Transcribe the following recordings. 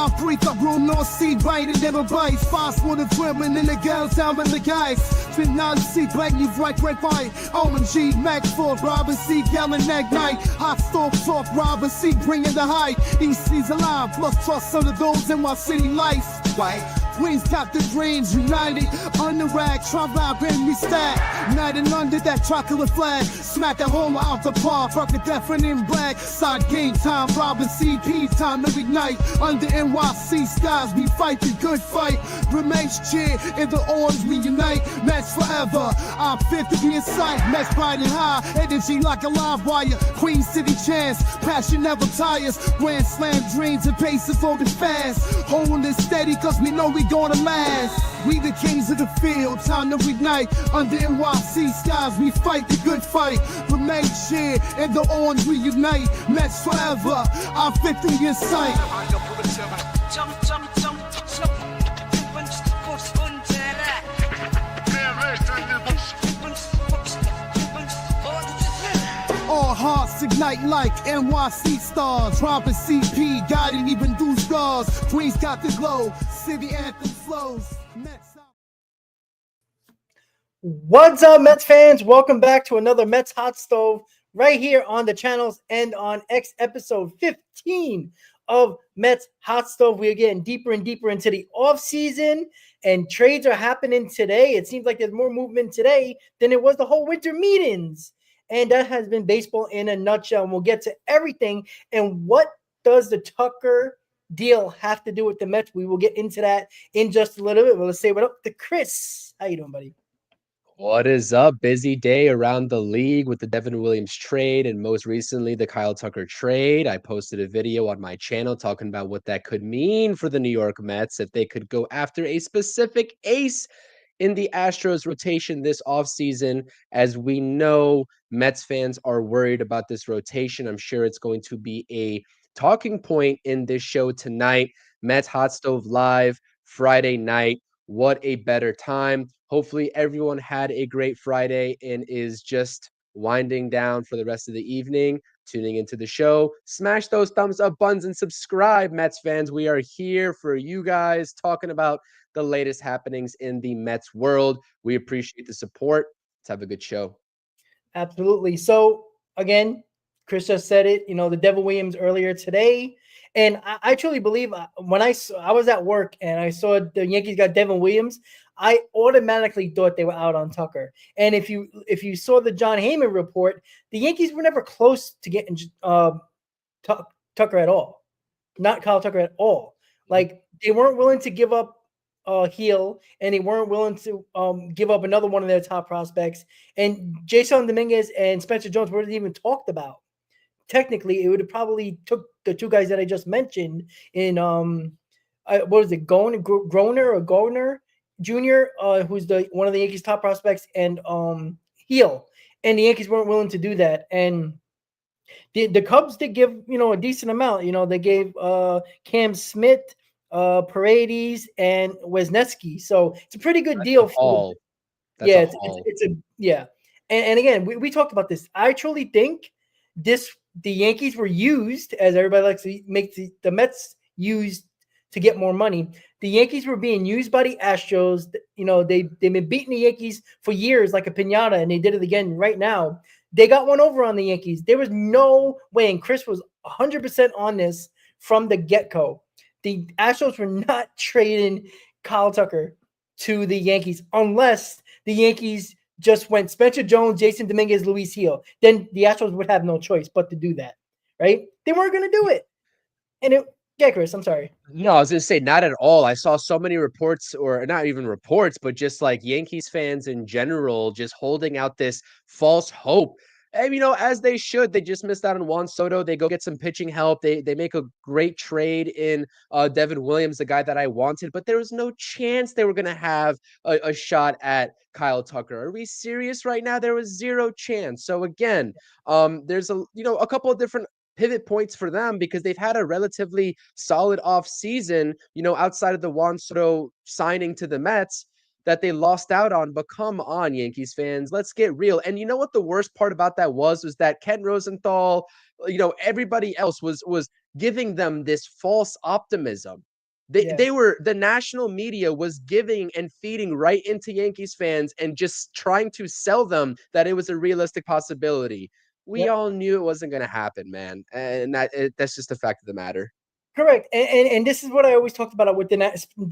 I freak up room, no seat biting, never bites. Fast with the dribbling in the girls down with the guys. Spin now see black, you right fight. OMG, Mac 4, Robin C, yelling that night. Hot stove talk, Robin C, bringing the hype. EC's alive, plus trust under those in my city life. Right? Queens got the dreams united. On the rag, try vibe in me stack. United under that chocolate flag. Smack that home out the park. Fuck the deafening black. Side game time, Robin CP time to ignite. Under NYC skies, we fight the good fight. Remains cheer in the orange, we unite. Mets forever. I'm fit to be in sight. Mets riding high, energy like a live wire. Queen City chance, passion never tires. Grand slam dreams and paces folded fast. Holding it steady, cause we know we gonna last. We the kings of the field, time to ignite. Under NYC skies, we fight the good fight. Remain cheer in the orange, we unite. Mets forever, our victory in sight. All hearts ignite like NYC stars. Robin CP, guiding even through scars. Queens got the glow, city anthem flows. What's up, Mets fans? Welcome back to another Mets Hot Stove right here on the channels and on X episode 15 of Mets Hot Stove. We are getting deeper and deeper into the offseason, and trades are happening today. It seems like there's more movement today than it was the whole winter meetings. And that has been baseball in a nutshell. And we'll get to everything. And what does the Tucker deal have to do with the Mets? We will get into that in just a little bit. But let's say what up to Chris. How you doing, buddy? What is up? Busy day around the league with the Devin Williams trade and most recently the Kyle Tucker trade. I posted a video on my channel talking about what that could mean for the New York Mets if they could go after a specific ace in the Astros rotation this offseason. As we know, Mets fans are worried about this rotation. I'm sure it's going to be a talking point in this show tonight. Mets Hot Stove Live, Friday night. What a better time. Hopefully everyone had a great Friday and is just winding down for the rest of the evening, tuning into the show. Smash those thumbs up buttons and subscribe, Mets fans. We are here for you guys talking about the latest happenings in the Mets world. We appreciate the support. Let's have a good show. Absolutely. So again, Chris just said it, the Devin Williams earlier today. And I truly believe when I was at work and I saw the Yankees got Devin Williams, I automatically thought they were out on Tucker. And if you saw the John Heyman report, the Yankees were never close to getting Tucker at all. Not Kyle Tucker at all. Like, they weren't willing to give up Heel, and they weren't willing to give up another one of their top prospects. And Jason Dominguez and Spencer Jones weren't even talked about. Technically, it would have probably took the two guys that I just mentioned in what is it, Groner Jr., who's one of the Yankees' top prospects, and Heel. And the Yankees weren't willing to do that. And the Cubs did give a decent amount. They gave Cam Smith, Paredes, and Wisniewski. So it's a pretty good deal for all. And again, we talked about this. I truly think the Yankees were used, as everybody likes to make the Mets used to get more money. The Yankees were being used by the Astros. They've been beating the Yankees for years like a piñata, and they did it again right now. They got one over on the Yankees. There was no way, and Chris was 100% on this from the get-go. The Astros were not trading Kyle Tucker to the Yankees unless the Yankees just went Spencer Jones, Jason Dominguez, Luis Heel. Then the Astros would have no choice but to do that, right? They weren't going to do it. And Chris, I'm sorry. No, I was going to say not at all. I saw so many reports, or not even reports, but just like Yankees fans in general, just holding out this false hope. And, as they should. They just missed out on Juan Soto. They go get some pitching help. They make a great trade in Devin Williams, the guy that I wanted. But there was no chance they were going to have a shot at Kyle Tucker. Are we serious right now? There was zero chance. So again, there's a couple of different pivot points for them because they've had a relatively solid off season, outside of the Juan Soto signing to the Mets that they lost out on. But come on, Yankees fans, let's get real. And you know what the worst part about that was that Ken Rosenthal, everybody else was giving them this false optimism Yeah. The national media was giving and feeding right into Yankees fans and just trying to sell them that it was a realistic possibility. We Yep. all knew it wasn't going to happen, man. And that's just the fact of the matter. Correct, and this is what I always talked about with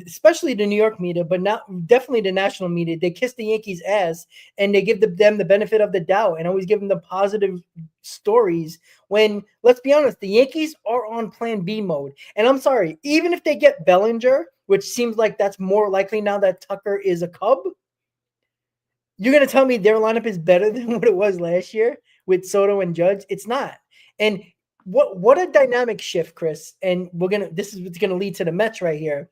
especially the New York media, but not definitely the national media. They kiss the Yankees' ass, and they give them the benefit of the doubt, and always give them the positive stories. When, let's be honest, the Yankees are on Plan B mode, and I'm sorry, even if they get Bellinger, which seems like that's more likely now that Tucker is a Cub, you're gonna tell me their lineup is better than what it was last year with Soto and Judge? It's not, and what a dynamic shift, Chris. And this is what's gonna lead to the Mets right here.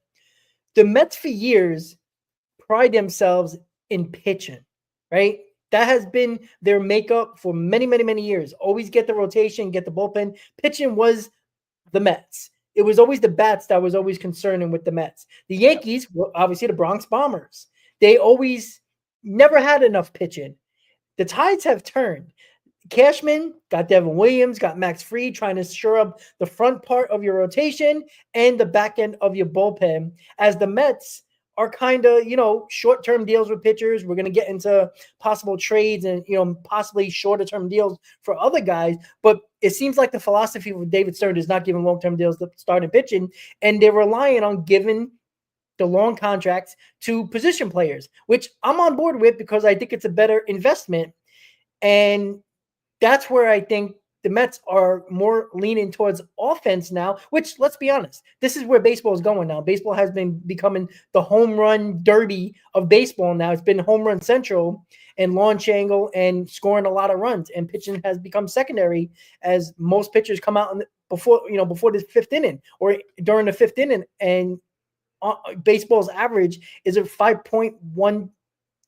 The Mets for years pride themselves in pitching, right? That has been their makeup for many, many, many years. Always get the rotation, get the bullpen. Pitching was the Mets. It was always the bats that was always concerning with the Mets. The Yankees, well, obviously the Bronx Bombers. They always never had enough pitching. The tides have turned. Cashman got Devin Williams, got Max Fried, trying to shore up the front part of your rotation and the back end of your bullpen. As the Mets are kind of, short-term deals with pitchers. We're going to get into possible trades and, possibly shorter-term deals for other guys. But it seems like the philosophy of David Stern is not giving long-term deals to starting pitching, and they're relying on giving the long contracts to position players, which I'm on board with because I think it's a better investment. And that's where I think the Mets are more leaning towards offense now, which, let's be honest, this is where baseball is going now. Baseball has been becoming the home run derby of baseball now. It's been home run central and launch angle and scoring a lot of runs, and pitching has become secondary as most pitchers come out before the fifth inning or during the fifth inning, and baseball's average is a 5.1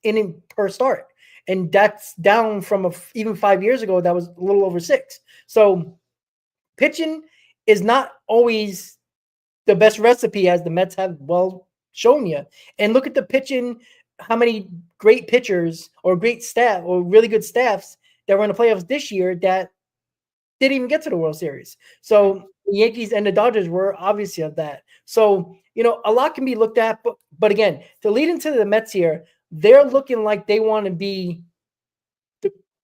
inning per start. And that's down from even 5 years ago. That was a little over 6. So pitching is not always the best recipe, as the Mets have well shown you. And look at the pitching, how many great pitchers or great staff or really good staffs that were in the playoffs this year that didn't even get to the World Series. So the Yankees and the Dodgers were obviously of that. So, a lot can be looked at. But again, to lead into the Mets here, they're looking like they want to be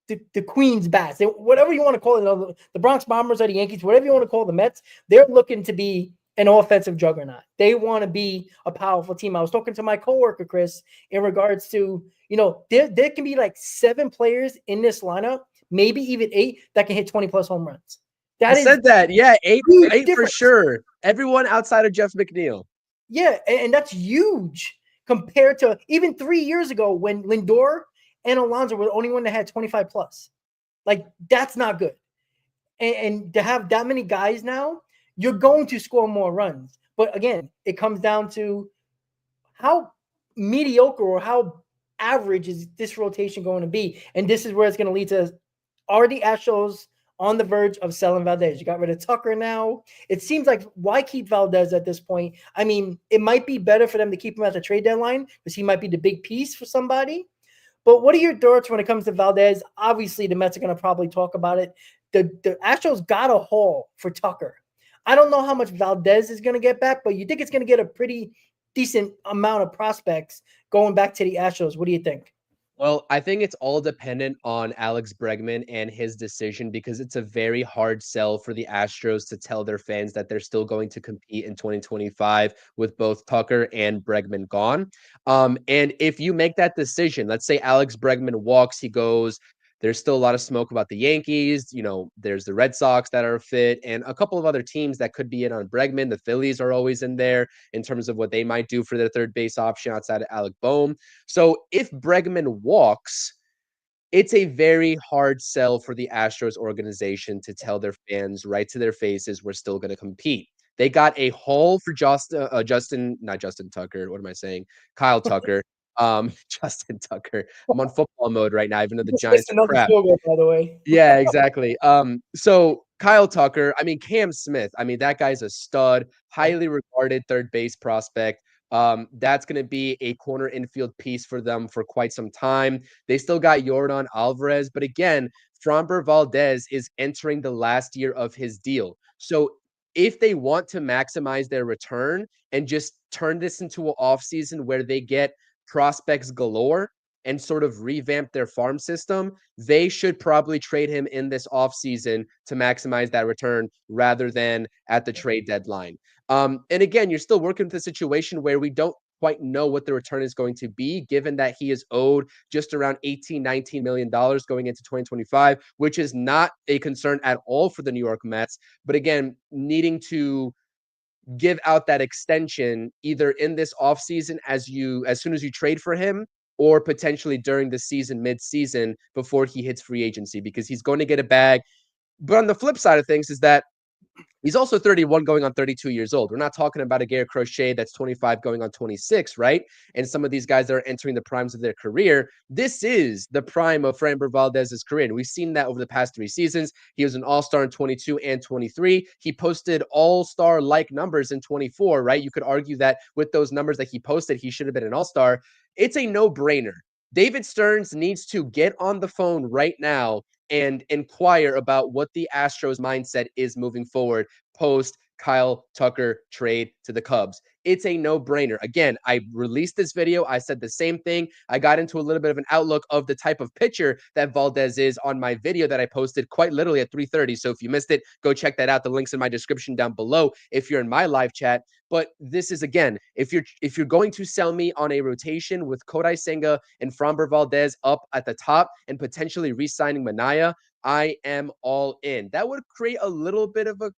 the Queen's Bats. Whatever you want to call it, the Bronx Bombers or the Yankees, whatever you want to call the Mets, they're looking to be an offensive juggernaut. They want to be a powerful team. I was talking to my coworker, Chris, in regards to, there can be like 7 players in this lineup, maybe even 8, that can hit 20-plus home runs. I said that. Yeah, 8 for sure. Everyone outside of Jeff McNeil. Yeah, and that's huge compared to even 3 years ago when Lindor and Alonso were the only one that had 25 plus. Like, that's not good. And to have that many guys now, you're going to score more runs. But again, it comes down to how mediocre or how average is this rotation going to be. And this is where it's going to lead to, are the Astros on the verge of selling Valdez? You got rid of Tucker now. It seems like, why keep Valdez at this point? I mean, it might be better for them to keep him at the trade deadline because he might be the big piece for somebody. But what are your thoughts when it comes to Valdez? Obviously, the Mets are going to probably talk about it. The Astros got a haul for Tucker. I don't know how much Valdez is going to get back, but you think it's going to get a pretty decent amount of prospects going back to the Astros. What do you think? Well, I think it's all dependent on Alex Bregman and his decision, because it's a very hard sell for the Astros to tell their fans that they're still going to compete in 2025 with both Tucker and Bregman gone. And if you make that decision, let's say Alex Bregman walks, he goes, there's still a lot of smoke about the Yankees. There's the Red Sox that are fit and a couple of other teams that could be in on Bregman. The Phillies are always in there in terms of what they might do for their third base option outside of Alec Boehm. So if Bregman walks, it's a very hard sell for the Astros organization to tell their fans right to their faces, we're still going to compete. They got a haul for not Justin Tucker. What am I saying? Kyle Tucker. Justin Tucker. I'm on football mode right now, even though the Giants are crap. By the way. Yeah, exactly. So Kyle Tucker, Cam Smith, that guy's a stud, highly regarded third base prospect. That's going to be a corner infield piece for them for quite some time. They still got Jordan Alvarez, but again, Framber Valdez is entering the last year of his deal. So if they want to maximize their return and just turn this into an offseason where they get prospects galore and sort of revamp their farm system, they should probably trade him in this offseason to maximize that return rather than at the trade deadline. And again, you're still working with a situation where we don't quite know what the return is going to be, given that he is owed just around $18-19 million going into 2025, which is not a concern at all for the New York Mets. But again, needing to give out that extension either in this offseason as soon as you trade for him, or potentially during the season, mid-season, before he hits free agency, because he's going to get a bag. But on the flip side of things is that he's also 31 going on 32 years old. We're not talking about a Garrett Crochet that's 25 going on 26, right? And some of these guys that are entering the primes of their career. This is the prime of Framber Valdez's career. And we've seen that over the past 3 seasons. He was an all-star in 22 and 23. He posted all-star-like numbers in 24, right? You could argue that with those numbers that he posted, he should have been an all-star. It's a no-brainer. David Stearns needs to get on the phone right now and inquire about what the Astros mindset is moving forward post Kyle Tucker trade to the Cubs. It's a no-brainer. Again, I released this video. I said the same thing. I got into a little bit of an outlook of the type of pitcher that Valdez is on my video that I posted quite literally at 3:30. So if you missed it, go check that out. The link's in my description down below if you're in my live chat. But this is, again, if you're going to sell me on a rotation with Kodai Senga and Framber Valdez up at the top and potentially re-signing Manaya, I am all in. That would create a little bit of a,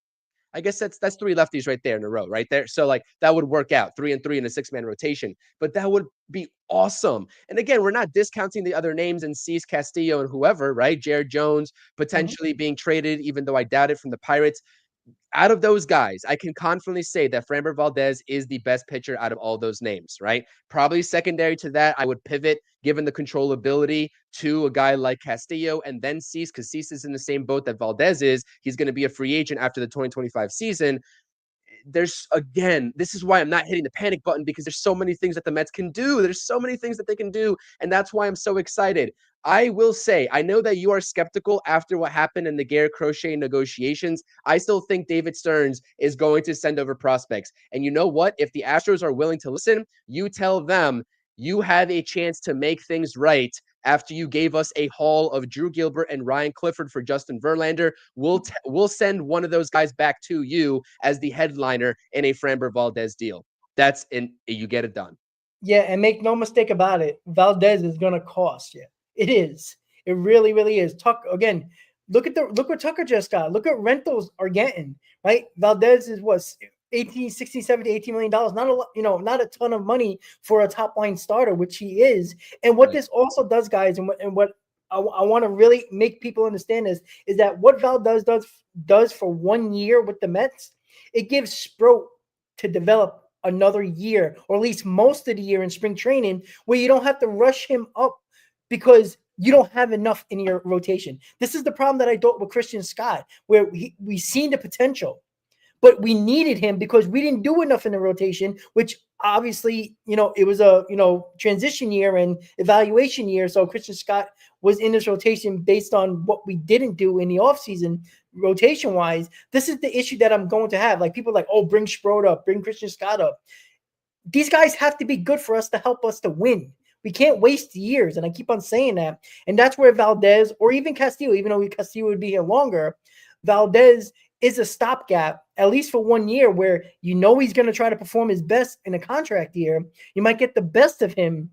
I guess that's 3 lefties right there in a row, right there. So like that would work out 3 and 3 in a 6-man rotation, but that would be awesome. And again, we're not discounting the other names and Cease, Castillo, and whoever, right? Jared Jones potentially being traded, even though I doubt it, from the Pirates. Out of those guys, I can confidently say that Framber Valdez is the best pitcher out of all those names, right? Probably secondary to that, I would pivot, given the controllability, to a guy like Castillo and then Cease, because Cease is in the same boat that Valdez is. He's going to be a free agent after the 2025 season. This is why I'm not hitting the panic button, because there's so many things that the Mets can do. There's so many things that they can do. And that's why I'm so excited. I will say, I know that you are skeptical after what happened in the Garrett Crochet negotiations. I still think David Stearns is going to send over prospects. And you know what? If the Astros are willing to listen, you tell them you have a chance to make things right. After you gave us a haul of Drew Gilbert and Ryan Clifford for Justin Verlander, we'll send one of those guys back to you as the headliner in a Framber Valdez deal. You get it done. Yeah, and make no mistake about it, Valdez is going to cost you. It is. It really, really is. Again, look what Tucker just got. Look what rentals are getting, right? Valdez is what, 16, 17, $18 million. Not a lot, not a ton of money for a top line starter, which he is. And what this also does, guys, and what I want to really make people understand is that what Valdez does for 1 year with the Mets, it gives Sproat to develop another year, or at least most of the year in spring training, where you don't have to rush him up because you don't have enough in your rotation. This is the problem that I thought with Christian Scott, where we seen the potential, but we needed him because we didn't do enough in the rotation, which obviously, it was a, transition year and evaluation year. So Christian Scott was in this rotation based on what we didn't do in the offseason rotation wise. This is the issue that I'm going to have. Like, people are like, oh, bring Sproat up, bring Christian Scott up. These guys have to be good for us to help us to win. We can't waste years, and I keep on saying that. And that's where Valdez, or even Castillo, even though Castillo would be here longer, Valdez is a stopgap, at least for 1 year, where he's going to try to perform his best in a contract year. You might get the best of him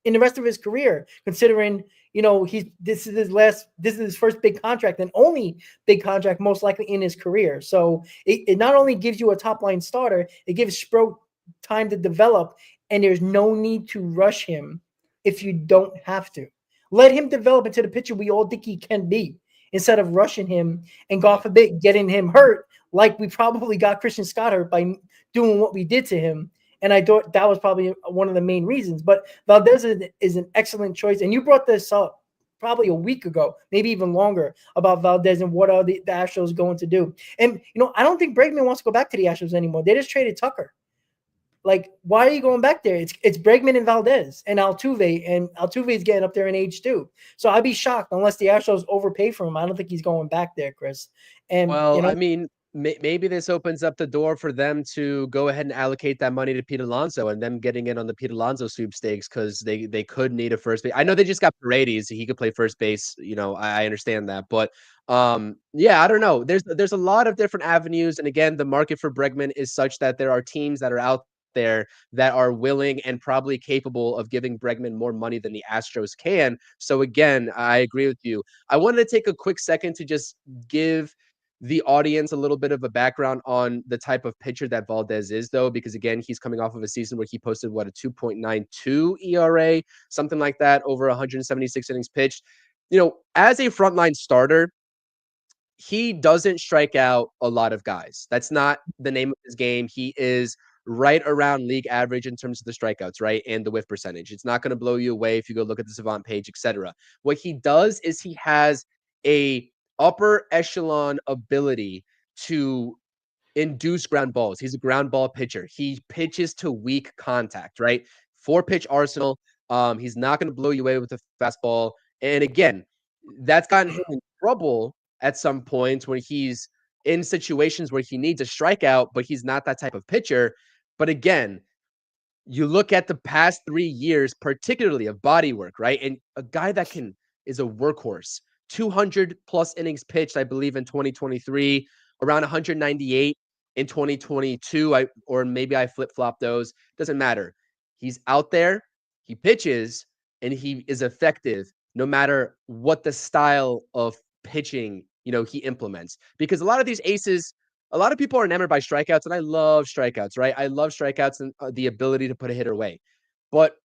in the rest of his career, considering this is his first big contract and only big contract most likely in his career. So it not only gives you a top line starter, it gives Sproat time to develop, and there's no need to rush him if you don't have to. Let him develop into the pitcher we all think he can be, instead of rushing him and, God forbid, getting him hurt like we probably got Christian Scott hurt by doing what we did to him. And I thought that was probably one of the main reasons. But Valdez is an excellent choice. And you brought this up probably a week ago, maybe even longer, about Valdez and what are the Astros going to do. And, I don't think Bregman wants to go back to the Astros anymore. They just traded Tucker. Like, why are you going back there? It's Bregman and Valdez and Altuve, and Altuve's getting up there in age too. So I'd be shocked unless the Astros overpay for him. I don't think he's going back there, Chris. And I mean, maybe this opens up the door for them to go ahead and allocate that money to Pete Alonso and them getting in on the Pete Alonso sweepstakes because they could need a first base. I know they just got Paredes, he could play first base. I understand that, but yeah, I don't know. There's a lot of different avenues, and again, the market for Bregman is such that there are teams that are out there that are willing and probably capable of giving Bregman more money than the Astros can. So again, I agree with you. I wanted to take a quick second to just give the audience a little bit of a background on the type of pitcher that Valdez is, though, because again, he's coming off of a season where he posted a 2.92 ERA, something like that, over 176 innings pitched. As a frontline starter, he doesn't strike out a lot of guys. That's not the name of his game. He is right around league average in terms of the strikeouts, right? And the whiff percentage. It's not going to blow you away if you go look at the Savant page, etc. What he does is he has a upper echelon ability to induce ground balls. He's a ground ball pitcher. He pitches to weak contact, right? 4-pitch arsenal. He's not going to blow you away with a fastball. And again, that's gotten him in trouble at some points when he's in situations where he needs a strikeout, but he's not that type of pitcher. But again, you look at the past 3 years, particularly of body work, right? And a guy that is a workhorse, 200 plus innings pitched, I believe, in 2023, around 198 in 2022. Or maybe I flip-flop those. Doesn't matter. He's out there, he pitches, and he is effective no matter what the style of pitching he implements. Because a lot of these aces, a lot of people are enamored by strikeouts, and I love strikeouts, right? I love strikeouts and the ability to put a hitter away. But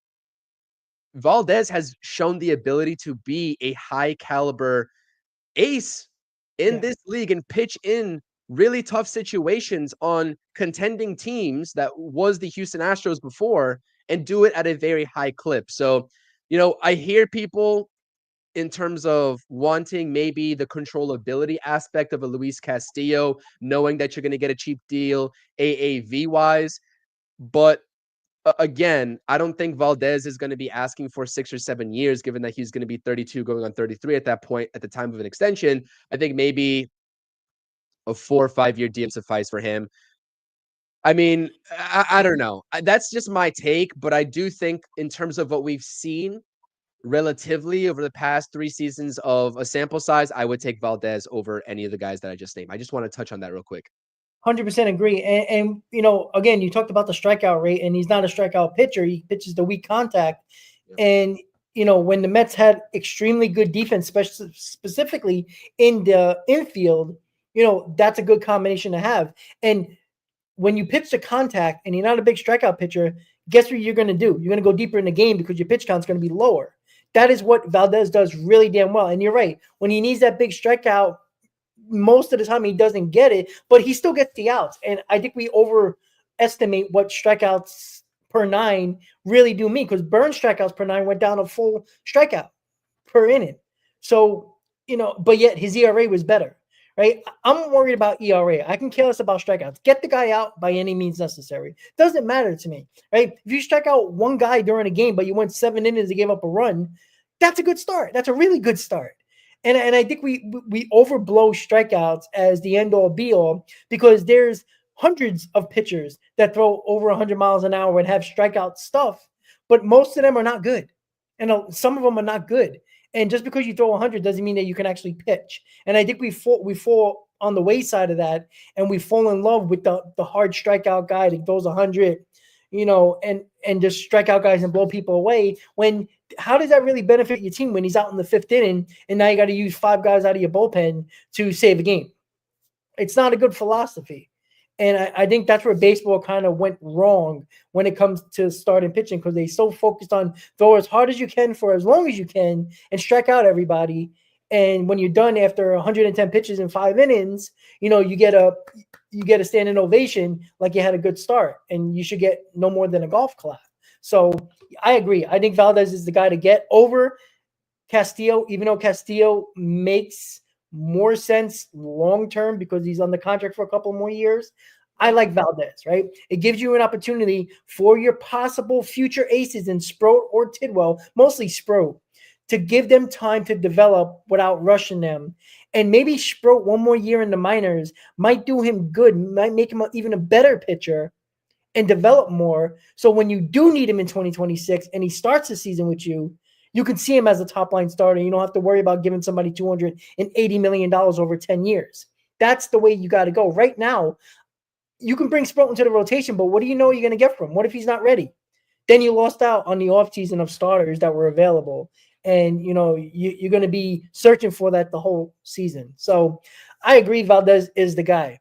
Valdez has shown the ability to be a high caliber ace in this league and pitch in really tough situations on contending teams that was the Houston Astros before and do it at a very high clip. So, I hear people in terms of wanting maybe the controllability aspect of a Luis Castillo, knowing that you're going to get a cheap deal AAV wise. But again, I don't think Valdez is going to be asking for 6 or 7 years, given that he's going to be 32 going on 33 at that point at the time of an extension. I think maybe a 4 or 5 year deal suffice for him. I mean, I don't know. That's just my take, but I do think in terms of what we've seen relatively over the past 3 seasons of a sample size, I would take Valdez over any of the guys that I just named. I just want to touch on that real quick. 100% agree. And again, you talked about the strikeout rate, and he's not a strikeout pitcher. He pitches the weak contact. Yep. And, when the Mets had extremely good defense, specifically in the infield, that's a good combination to have. And when you pitch the contact and you're not a big strikeout pitcher, guess what you're going to do? You're going to go deeper in the game because your pitch count's going to be lower. That is what Valdez does really damn well. And you're right. When he needs that big strikeout, most of the time he doesn't get it, but he still gets the outs. And I think we overestimate what strikeouts per 9 really do mean, because Burns' strikeouts per 9 went down a full strikeout per inning. So, but yet his ERA was better, right? I'm worried about ERA. I can care less about strikeouts. Get the guy out by any means necessary. Doesn't matter to me, right? If you strike out one guy during a game, but you went 7 innings and gave up a run, that's a good start. That's a really good start. And I think we overblow strikeouts as the end-all be-all, because there's hundreds of pitchers that throw over 100 miles an hour and have strikeout stuff, but most of them are not good. And some of them are not good. And just because you throw 100 doesn't mean that you can actually pitch. And I think we fall on the wayside of that, and we fall in love with the hard strikeout guy that throws 100, and just strike out guys and blow people away. How does that really benefit your team when he's out in the 5th inning and now you got to use 5 guys out of your bullpen to save a game? It's not a good philosophy. And I think that's where baseball kind of went wrong when it comes to starting pitching, because they so focused on throw as hard as you can for as long as you can and strike out everybody. And when you're done after 110 pitches in 5 innings, you get a standing ovation like you had a good start, and you should get no more than a golf clap. So I agree. I think Valdez is the guy to get over Castillo, even though Castillo makes more sense long-term because he's on the contract for a couple more years. I like Valdez, right? It gives you an opportunity for your possible future aces in Sproat or Tidwell, mostly Sproat, to give them time to develop without rushing them. And maybe Sproat one more year in the minors might do him good, might make him even a better pitcher and develop more. So when you do need him in 2026 and he starts the season with you, you can see him as a top line starter. You don't have to worry about giving somebody $280 million over 10 years. That's the way you got to go. Right now, you can bring Sproat into the rotation, but what do you know you're going to get from him? What if he's not ready? Then you lost out on the offseason of starters that were available. And, you're going to be searching for that the whole season. So I agree Valdez is the guy.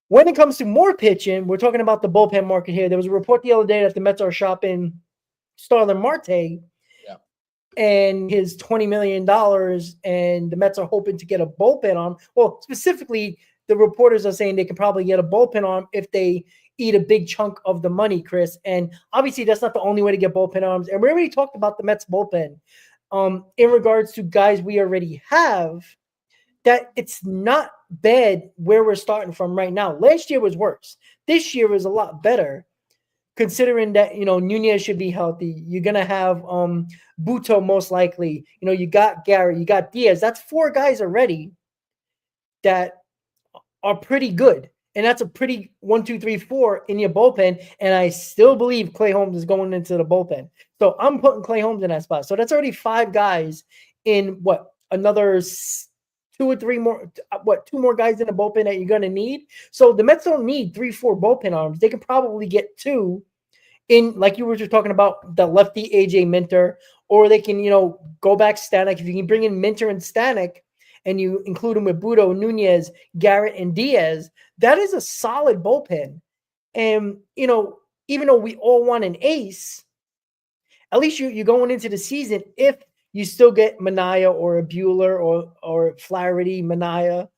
When it comes to more pitching, we're talking about the bullpen market here. There was a report the other day that the Mets are shopping Starling Marte and his $20 million, and the Mets are hoping to get a bullpen arm. Well, specifically, the reporters are saying they can probably get a bullpen arm if they eat a big chunk of the money, Chris. And obviously, that's not the only way to get bullpen arms. And we already talked about the Mets bullpen in regards to guys we already have, that it's not bad where we're starting from right now. Last year was worse. This year is a lot better, considering that, Nunez should be healthy. You're going to have Buto most likely. You got Gary, you got Diaz. That's 4 guys already that are pretty good. And that's a pretty 1, 2, 3, 4 in your bullpen. And I still believe Clay Holmes is going into the bullpen. So I'm putting Clay Holmes in that spot. So that's already 5 guys in another 2 or 3 more, 2 more guys in the bullpen that you're going to need. So the Mets don't need 3, 4 bullpen arms. They can probably get 2 in, like you were just talking about, the lefty AJ Minter, or they can, go back Stanek. If you can bring in Minter and Stanek and you include them with Budo, Nunez, Garrett, and Diaz, that is a solid bullpen. And, even though we all want an ace, at least you're going into the season, if you still get Manaea or a Buehler or Flaherty, Manaea,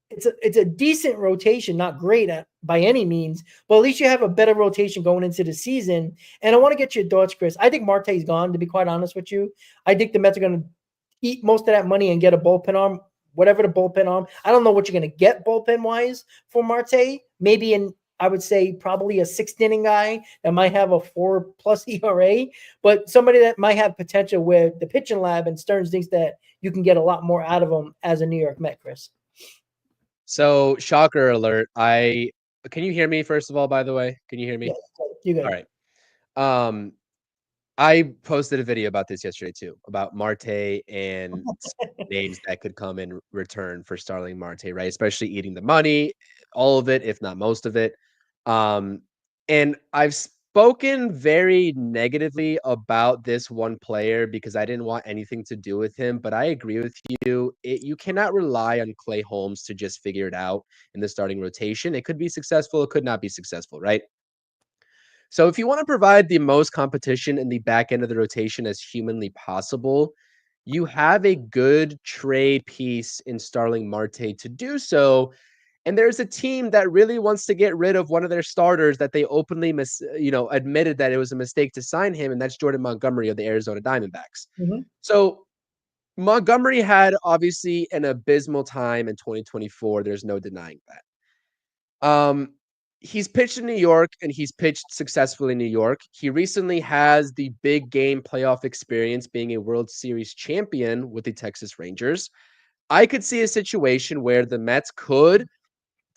it's a decent rotation, not great by any means, but at least you have a better rotation going into the season. And I want to get your thoughts, Chris. I think Marte's gone, to be quite honest with you. I think the Mets are going to eat most of that money and get a bullpen arm, whatever the bullpen arm. I don't know what you're going to get bullpen-wise for Marte. Maybe I would say probably a 6th inning guy that might have a 4+ ERA, but somebody that might have potential with the pitching lab, and Stearns thinks that you can get a lot more out of him as a New York Met, Chris. So, shocker alert. Can you hear me, first of all, by the way? Can you hear me? Yeah, you good. All right. I posted a video about this yesterday too, about Marte and names that could come in return for Starling Marte, right? Especially eating the money, all of it, if not most of it. And I've spoken very negatively about this one player because I didn't want anything to do with him, but I agree with you. You cannot rely on Clay Holmes to just figure it out in the starting rotation. It could be successful, it could not be successful, right? So if you want to provide the most competition in the back end of the rotation as humanly possible, you have a good trade piece in Starling Marte to do so. And there's a team that really wants to get rid of one of their starters that they openly admitted that it was a mistake to sign him, and that's Jordan Montgomery of the Arizona Diamondbacks. Mm-hmm. So Montgomery had obviously an abysmal time in 2024. There's no denying that. He's pitched in New York and he's pitched successfully in New York. He recently has the big game playoff experience, being a World Series champion with the Texas Rangers. I could see a situation where the Mets could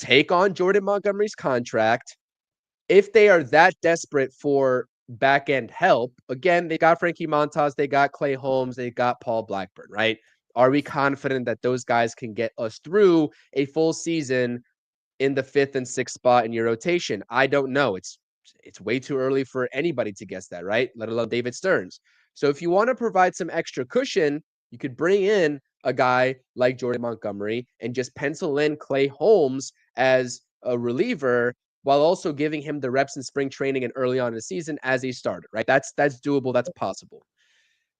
take on Jordan Montgomery's contract if they are that desperate for back end help. Again, they got Frankie Montas, they got Clay Holmes, they got Paul Blackburn, right? Are we confident that those guys can get us through a full season in the 5th and 6th spot in your rotation? I don't know. It's way too early for anybody to guess that, right? Let alone David Stearns. So if you want to provide some extra cushion, you could bring in a guy like Jordan Montgomery and just pencil in Clay Holmes as a reliever while also giving him the reps in spring training and early on in the season as a starter, right? That's doable. That's possible.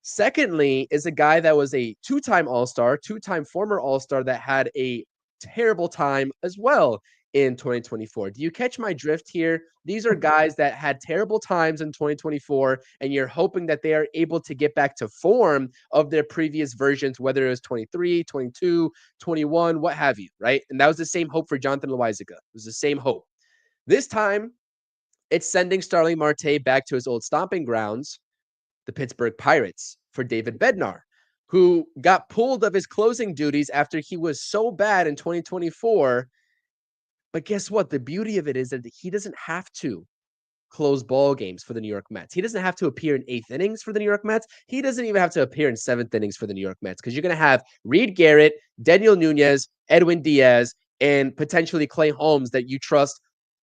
Secondly, is a guy that was a 2-time All-Star, 2-time former All-Star that had a terrible time as well in 2024. Do you catch my drift here? These are guys that had terrible times in 2024, and you're hoping that they are able to get back to form of their previous versions, whether it was 23, 22, 21, what have you, right? And that was the same hope for Jonathan Loizaga. It was the same hope. This time, it's sending Starling Marte back to his old stomping grounds, the Pittsburgh Pirates, for David Bednar. who got pulled of his closing duties after he was so bad in 2024. But guess what? The beauty of it is that he doesn't have to close ball games for the New York Mets. He doesn't have to appear in 8th innings for the New York Mets. He doesn't even have to appear in 7th innings for the New York Mets, because you're going to have Reed Garrett, Daniel Nunez, Edwin Diaz, and potentially Clay Holmes that you trust,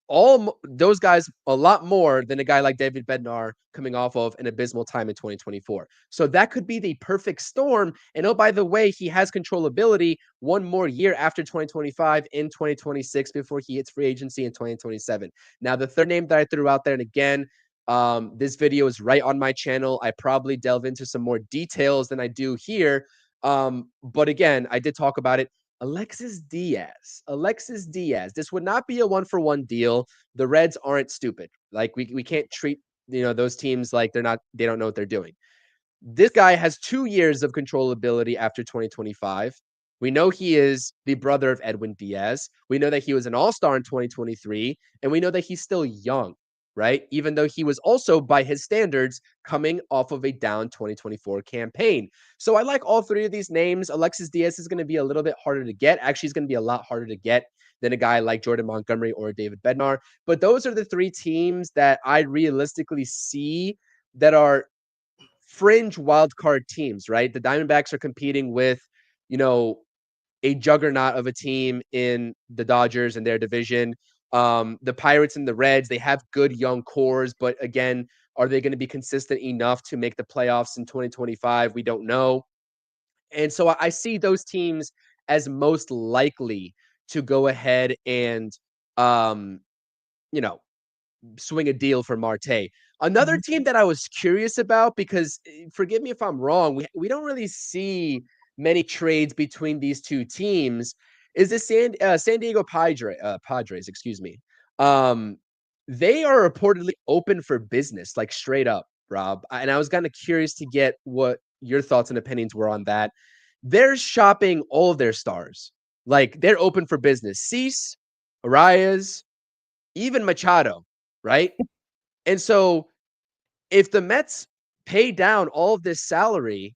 all those guys a lot more than a guy like David Bednar coming off of an abysmal time in 2024. So that could be the perfect storm. And oh, by the way, he has controllability one more year after 2025 in 2026 before he hits free agency in 2027. Now, the third name that I threw out there, and again, this video is right on my channel. I probably delve into some more details than I do here. But again, I did talk about it. Alexis Diaz. This would not be a 1-for-1 deal. The Reds aren't stupid. Like we can't treat, those teams like they don't know what they're doing. This guy has 2 years of controllability after 2025. We know he is the brother of Edwin Diaz. We know that he was an all-star in 2023, and we know that he's still young, right? Even though he was also, by his standards, coming off of a down 2024 campaign. So I like all three of these names. Alexis Diaz is going to be a little bit harder to get. Actually, he's going to be a lot harder to get than a guy like Jordan Montgomery or David Bednar. But those are the 3 teams that I realistically see that are fringe wildcard teams, right? The Diamondbacks are competing with, a juggernaut of a team in the Dodgers and their division. The Pirates and the Reds, they have good young cores, but again, are they going to be consistent enough to make the playoffs in 2025? We don't know. And so I see those teams as most likely to go ahead and, swing a deal for Marte. Another team that I was curious about, because forgive me if I'm wrong, we don't really see many trades between these two teams, is the San Diego Padres, excuse me. They are reportedly open for business, like straight up, Rob. And I was kind of curious to get what your thoughts and opinions were on that. They're shopping all of their stars. Like, they're open for business. Cease, Arias, even Machado, right? And so if the Mets pay down all of this salary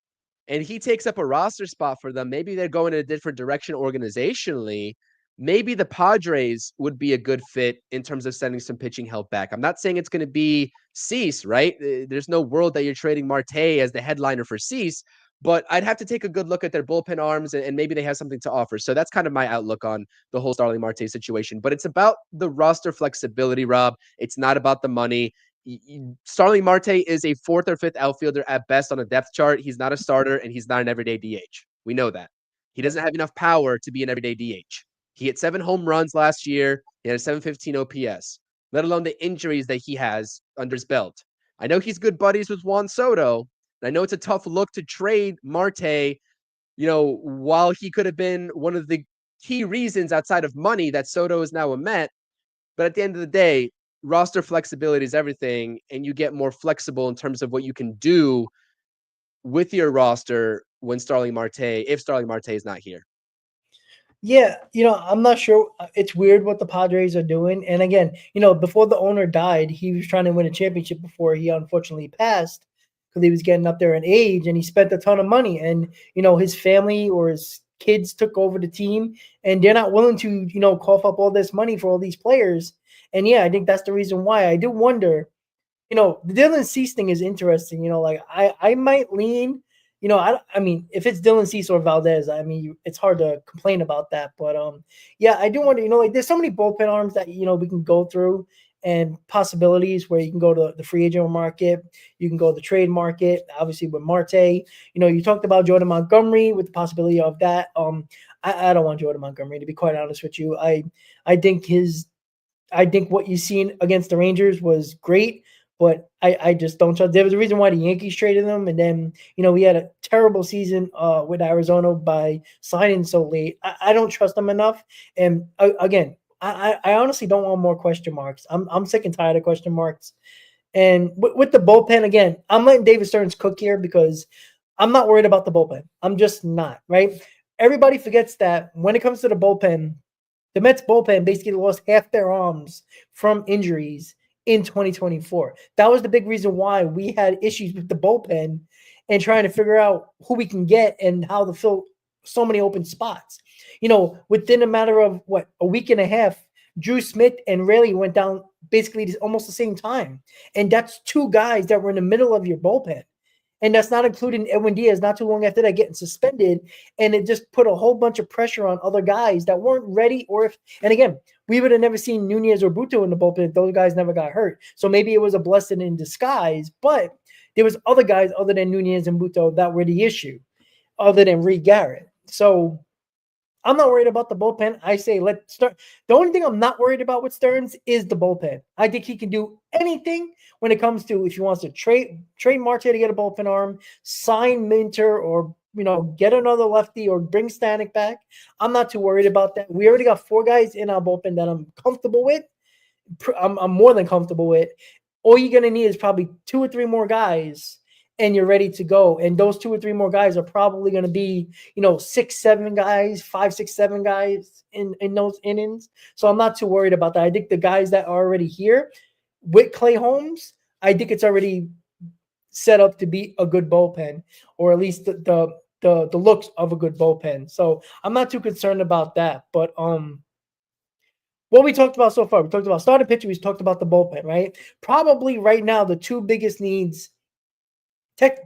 and he takes up a roster spot for them, maybe they're going in a different direction organizationally. Maybe the Padres would be a good fit in terms of sending some pitching help back. I'm not saying it's going to be Cease, right? There's no world that you're trading Marte as the headliner for Cease, but I'd have to take a good look at their bullpen arms, and maybe they have something to offer. So that's kind of my outlook on the whole Starling Marte situation. But it's about the roster flexibility, Rob. It's not about the money. Starling Marte is a 4th or 5th outfielder at best on a depth chart. He's not a starter, and he's not an everyday DH. We know that. He doesn't have enough power to be an everyday DH. He hit 7 home runs last year. He had a 715 OPS, let alone the injuries that he has under his belt. I know he's good buddies with Juan Soto. I know it's a tough look to trade Marte, while he could have been one of the key reasons outside of money that Soto is now a Met. But at the end of the day, roster flexibility is everything, and you get more flexible in terms of what you can do with your roster if Starling Marte is not here. Yeah, I'm not sure. It's weird what the Padres are doing. And again, before the owner died, he was trying to win a championship before he unfortunately passed, because he was getting up there in age, and he spent a ton of money. And, his family or his kids took over the team, and they're not willing to, cough up all this money for all these players. And yeah, I think that's the reason why. I do wonder, the Dylan Cease thing is interesting. I might lean, I mean, if it's Dylan Cease or Valdez, I mean, it's hard to complain about that. But yeah, I do wonder, there's so many bullpen arms that, we can go through, and possibilities where you can go to the free agent market, you can go to the trade market, obviously with Marte. You talked about Jordan Montgomery with the possibility of that. I don't want Jordan Montgomery, to be quite honest with you. I think what you've seen against the Rangers was great, but I just don't trust. There was a reason why the Yankees traded him, and then we had a terrible season with Arizona by signing so late. I don't trust them enough, and again, I honestly don't want more question marks. I'm sick and tired of question marks. And with the bullpen, again, I'm letting David Stearns cook here because I'm not worried about the bullpen. I'm just not, right? Everybody forgets that when it comes to the bullpen, the Mets bullpen basically lost half their arms from injuries in 2024. That was the big reason why we had issues with the bullpen. and trying to figure out who we can get and how to fill so many open spots. You know, within a matter of a week and a half, Drew Smith and Rayleigh went down basically almost the same time. And that's two guys that were in the middle of your bullpen. And that's not including Edwin Diaz not too long after that getting suspended. And it just put a whole bunch of pressure on other guys that weren't ready. And again, we would have never seen Nunez or Buto in the bullpen if those guys never got hurt. So maybe it was a blessing in disguise, but there was other guys other than Nunez and Buto that were the issue, other than Reed Garrett. So I'm not worried about the bullpen. I say let's start. The only thing I'm not worried about with Stearns is the bullpen. I think he can do anything when it comes to if he wants to trade Marte to get a bullpen arm, sign Minter, or get another lefty or bring Stanek back. I'm not too worried about that. We already got 4 guys in our bullpen that I'm comfortable with. I'm more than comfortable with. All you're gonna need is probably 2 or 3 more guys, and you're ready to go. And those 2 or 3 more guys are probably going to be, 6, 7 guys, 5, 6, 7 guys in those innings. So I'm not too worried about that. I think the guys that are already here with Clay Holmes, I think it's already set up to be a good bullpen, or at least the looks of a good bullpen. So I'm not too concerned about that. But what we talked about so far, we talked about starting pitching, we talked about the bullpen, right? Probably right now the 2 biggest needs,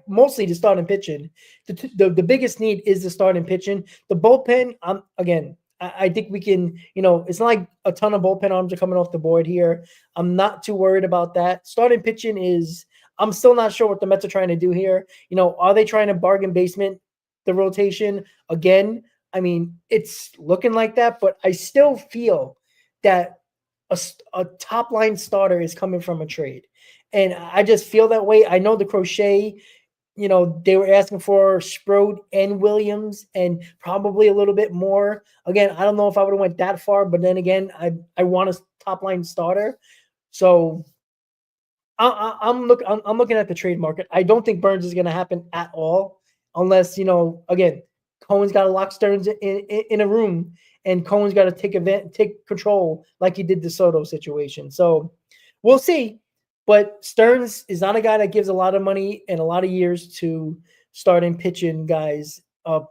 mostly the starting pitching. The biggest need is the starting pitching. The bullpen, I think we can, it's not like a ton of bullpen arms are coming off the board here. I'm not too worried about that. Starting pitching I'm still not sure what the Mets are trying to do here. Are they trying to bargain basement the rotation again? I mean, it's looking like that, but I still feel that a top line starter is coming from a trade. And I just feel that way. I know the Crochet, they were asking for Sprode and Williams and probably a little bit more. Again, I don't know if I would have went that far, but then again, I want a top line starter. So I'm looking at the trade market. I don't think Burns is going to happen at all unless, again, Cohen's got to lock Stearns in a room, and Cohen's got to take control like he did the Soto situation. So we'll see. But Stearns is not a guy that gives a lot of money and a lot of years to starting pitching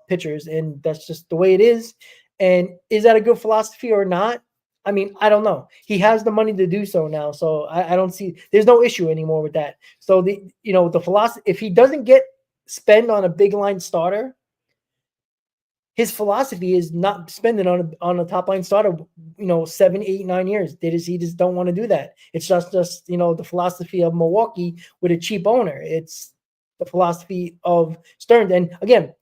pitchers, and that's just the way it is. And is that a good philosophy or not? I mean, I don't know. He has the money to do so now, so I don't see. There's no issue anymore with that. So the philosophy, if he doesn't get spend on a big line starter, his philosophy is not spending on a top line starter, 7, 8, 9 years. He just don't want to do that. It's just the philosophy of Milwaukee with a cheap owner. It's the philosophy of Stearns. And again,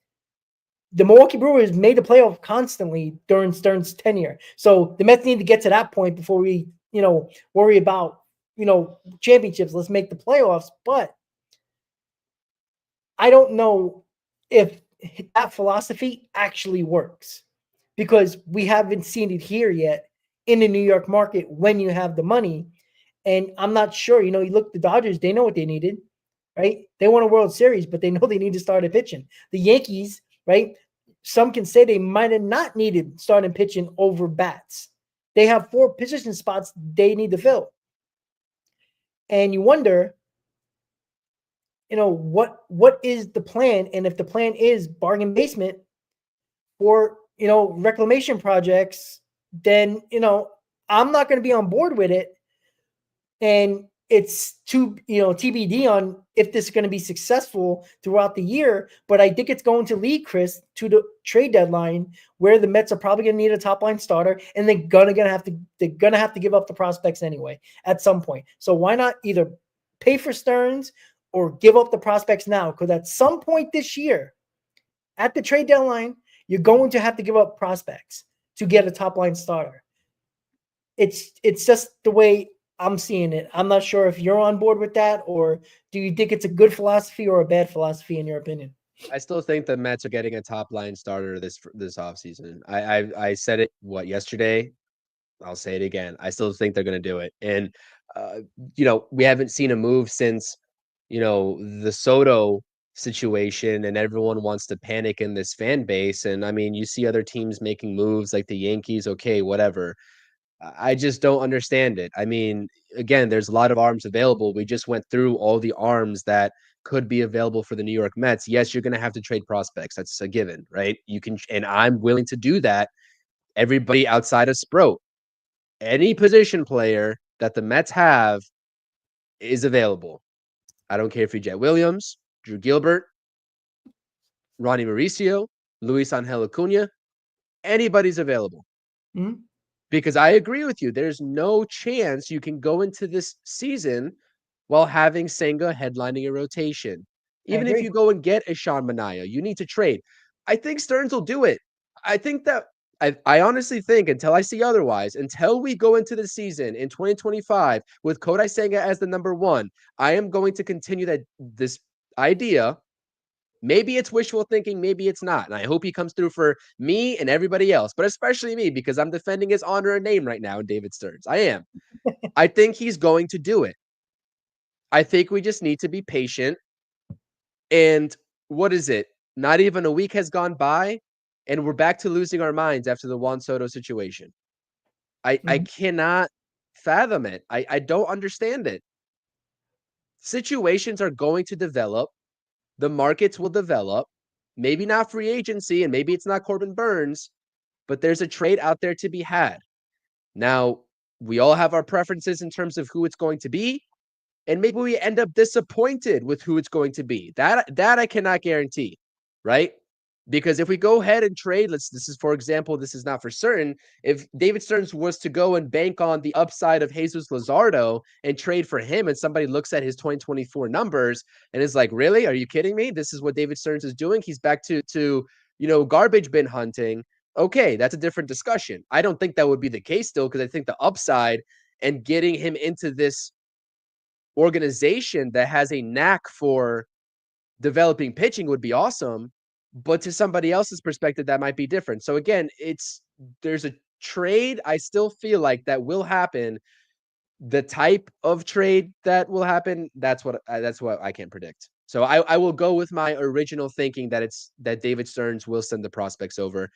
the Milwaukee Brewers made the playoff constantly during Stearns' tenure. So the Mets need to get to that point before we, worry about, championships. Let's make the playoffs. But I don't know if that philosophy actually works, because we haven't seen it here yet in the New York market when you have the money. And I'm not sure, you look, the Dodgers, they know what they needed, right? They won a World Series, but they know they need to start pitching. The Yankees, right? Some can say they might have not needed starting pitching over bats. They have 4 position spots they need to fill. And you wonder, what is the plan? And if the plan is bargain basement for, reclamation projects, then, I'm not going to be on board with it. And it's TBD on if this is going to be successful throughout the year. But I think it's going to lead, Chris, to the trade deadline, where the Mets are probably going to need a top line starter, and they're gonna have to give up the prospects anyway at some point. So why not either pay for Stearns or give up the prospects now? Because at some point this year, at the trade deadline, you're going to have to give up prospects to get a top line starter. It's just the way I'm seeing it. I'm not sure if you're on board with that, or do you think it's a good philosophy or a bad philosophy in your opinion? I still think the Mets are getting a top line starter this offseason. I said it yesterday. I'll say it again. I still think they're going to do it. And we haven't seen a move since the Soto situation, and everyone wants to panic in this fan base. And I mean, you see other teams making moves like the Yankees. Okay, whatever. I just don't understand it. I mean, again, there's a lot of arms available. We just went through all the arms that could be available for the New York Mets, yes, you're going to have to trade prospects. That's a given, right? You can, and I'm willing to do that. Everybody outside of Sproat, any position player that the Mets have is available. I don't care if you're Jet Williams, Drew Gilbert, Ronnie Mauricio, Luis Angel Acuna, anybody's available. Mm-hmm. Because I agree with you. There's no chance you can go into this season while having Senga headlining a rotation. I Even if agree. you go and get a Sean Manaea, you need to trade. I think Stearns will do it. I think that I honestly think until I see otherwise, until we go into the season in 2025 with Kodai Senga as the number one, I am going to continue that this idea. Maybe it's wishful thinking, maybe it's not. And I hope he comes through for me and everybody else, but especially me because I'm defending his honor and name right now in David Stearns. I am. I think he's going to do it. I think we just need to be patient. And what is it? Not even a week has gone by, and we're back to losing our minds after the Juan Soto situation. I cannot fathom it. I don't understand it. Situations are going to develop. The markets will develop. Maybe not free agency, and maybe it's not Corbin Burns, but there's a trade out there to be had. Now, we all have our preferences in terms of who it's going to be, and maybe we end up disappointed with who it's going to be. That I cannot guarantee, right? Because if we go ahead and trade, this is, for example, this is not for certain. If David Stearns was to go and bank on the upside of Jesus Luzardo and trade for him, and somebody looks at his 2024 numbers and is like, really? Are you kidding me? This is what David Stearns is doing. He's back to garbage bin hunting. Okay, that's a different discussion. I don't think that would be the case still, because I think the upside and getting him into this organization that has a knack for developing pitching would be awesome, but to somebody else's perspective that might be different. So again, there's a trade I still feel like that will happen. The type of trade that will happen, that's what I can't predict. So I will go with my original thinking that David Stearns will send the prospects over,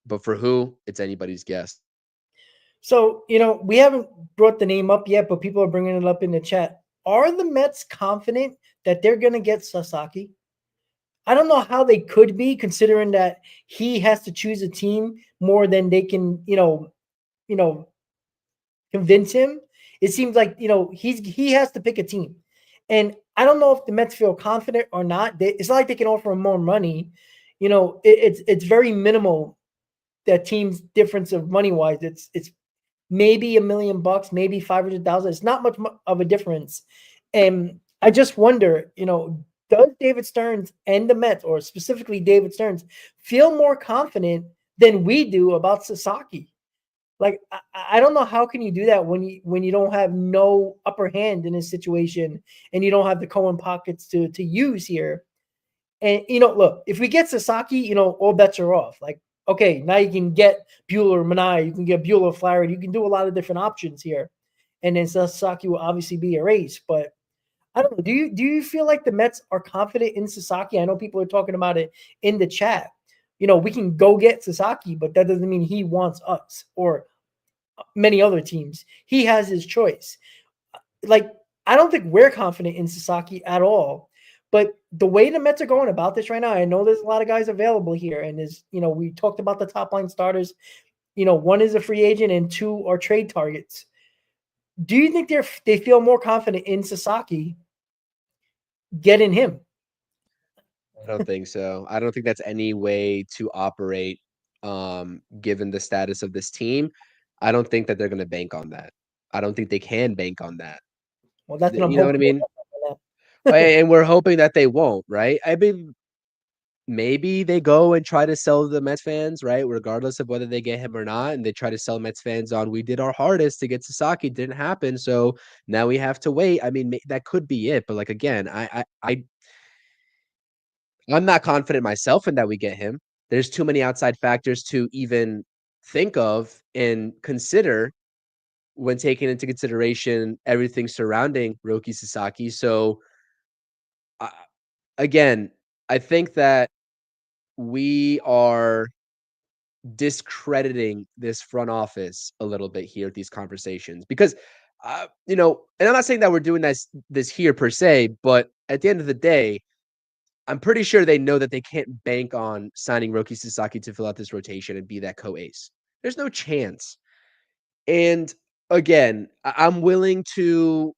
but for who, it's anybody's guess. So, we haven't brought the name up yet, but people are bringing it up in the chat. Are the Mets confident that they're going to get Sasaki? I don't know how they could be, considering that he has to choose a team more than they can, convince him. It seems like, he has to pick a team. And I don't know if the Mets feel confident or not. It's not like they can offer him more money. It's very minimal, that team's difference of money wise. It's maybe $1 million, maybe 500,000. It's not much of a difference. And I just wonder, does David Stearns and the Mets, or specifically David Stearns, feel more confident than we do about Sasaki? Like, I don't know how can you do that when you don't have no upper hand in this situation, and you don't have the Cohen pockets to use here. And look, if we get Sasaki, all bets are off. Like, okay, now you can get Buehler, Manaea, you can get Buehler, Flaherty, you can do a lot of different options here, and then Sasaki will obviously be a race. But I don't know. Do you feel like the Mets are confident in Sasaki? I know people are talking about it in the chat. We can go get Sasaki, but that doesn't mean he wants us or many other teams. He has his choice. Like, I don't think we're confident in Sasaki at all. But the way the Mets are going about this right now, I know there's a lot of guys available here. And we talked about the top line starters. One is a free agent and two are trade targets. Do you think they feel more confident in Sasaki getting him? I don't think so. I don't think that's any way to operate, given the status of this team. I don't think that they're going to bank on that. I don't think they can bank on that. Well, that's what I'm You know what I hoping. mean? And we're hoping that they won't, right? I mean, maybe they go and try to sell the Mets fans, right? Regardless of whether they get him or not. And they try to sell Mets fans on, we did our hardest to get Sasaki, didn't happen. So now we have to wait. I mean, that could be it. But like, again, I'm not confident myself in that we get him. There's too many outside factors to even think of and consider when taking into consideration everything surrounding Roki Sasaki. So again, I think that we are discrediting this front office a little bit here at these conversations because, and I'm not saying that we're doing this here per se, but at the end of the day, I'm pretty sure they know that they can't bank on signing Roki Sasaki to fill out this rotation and be that co-ace. There's no chance. And again, I'm willing to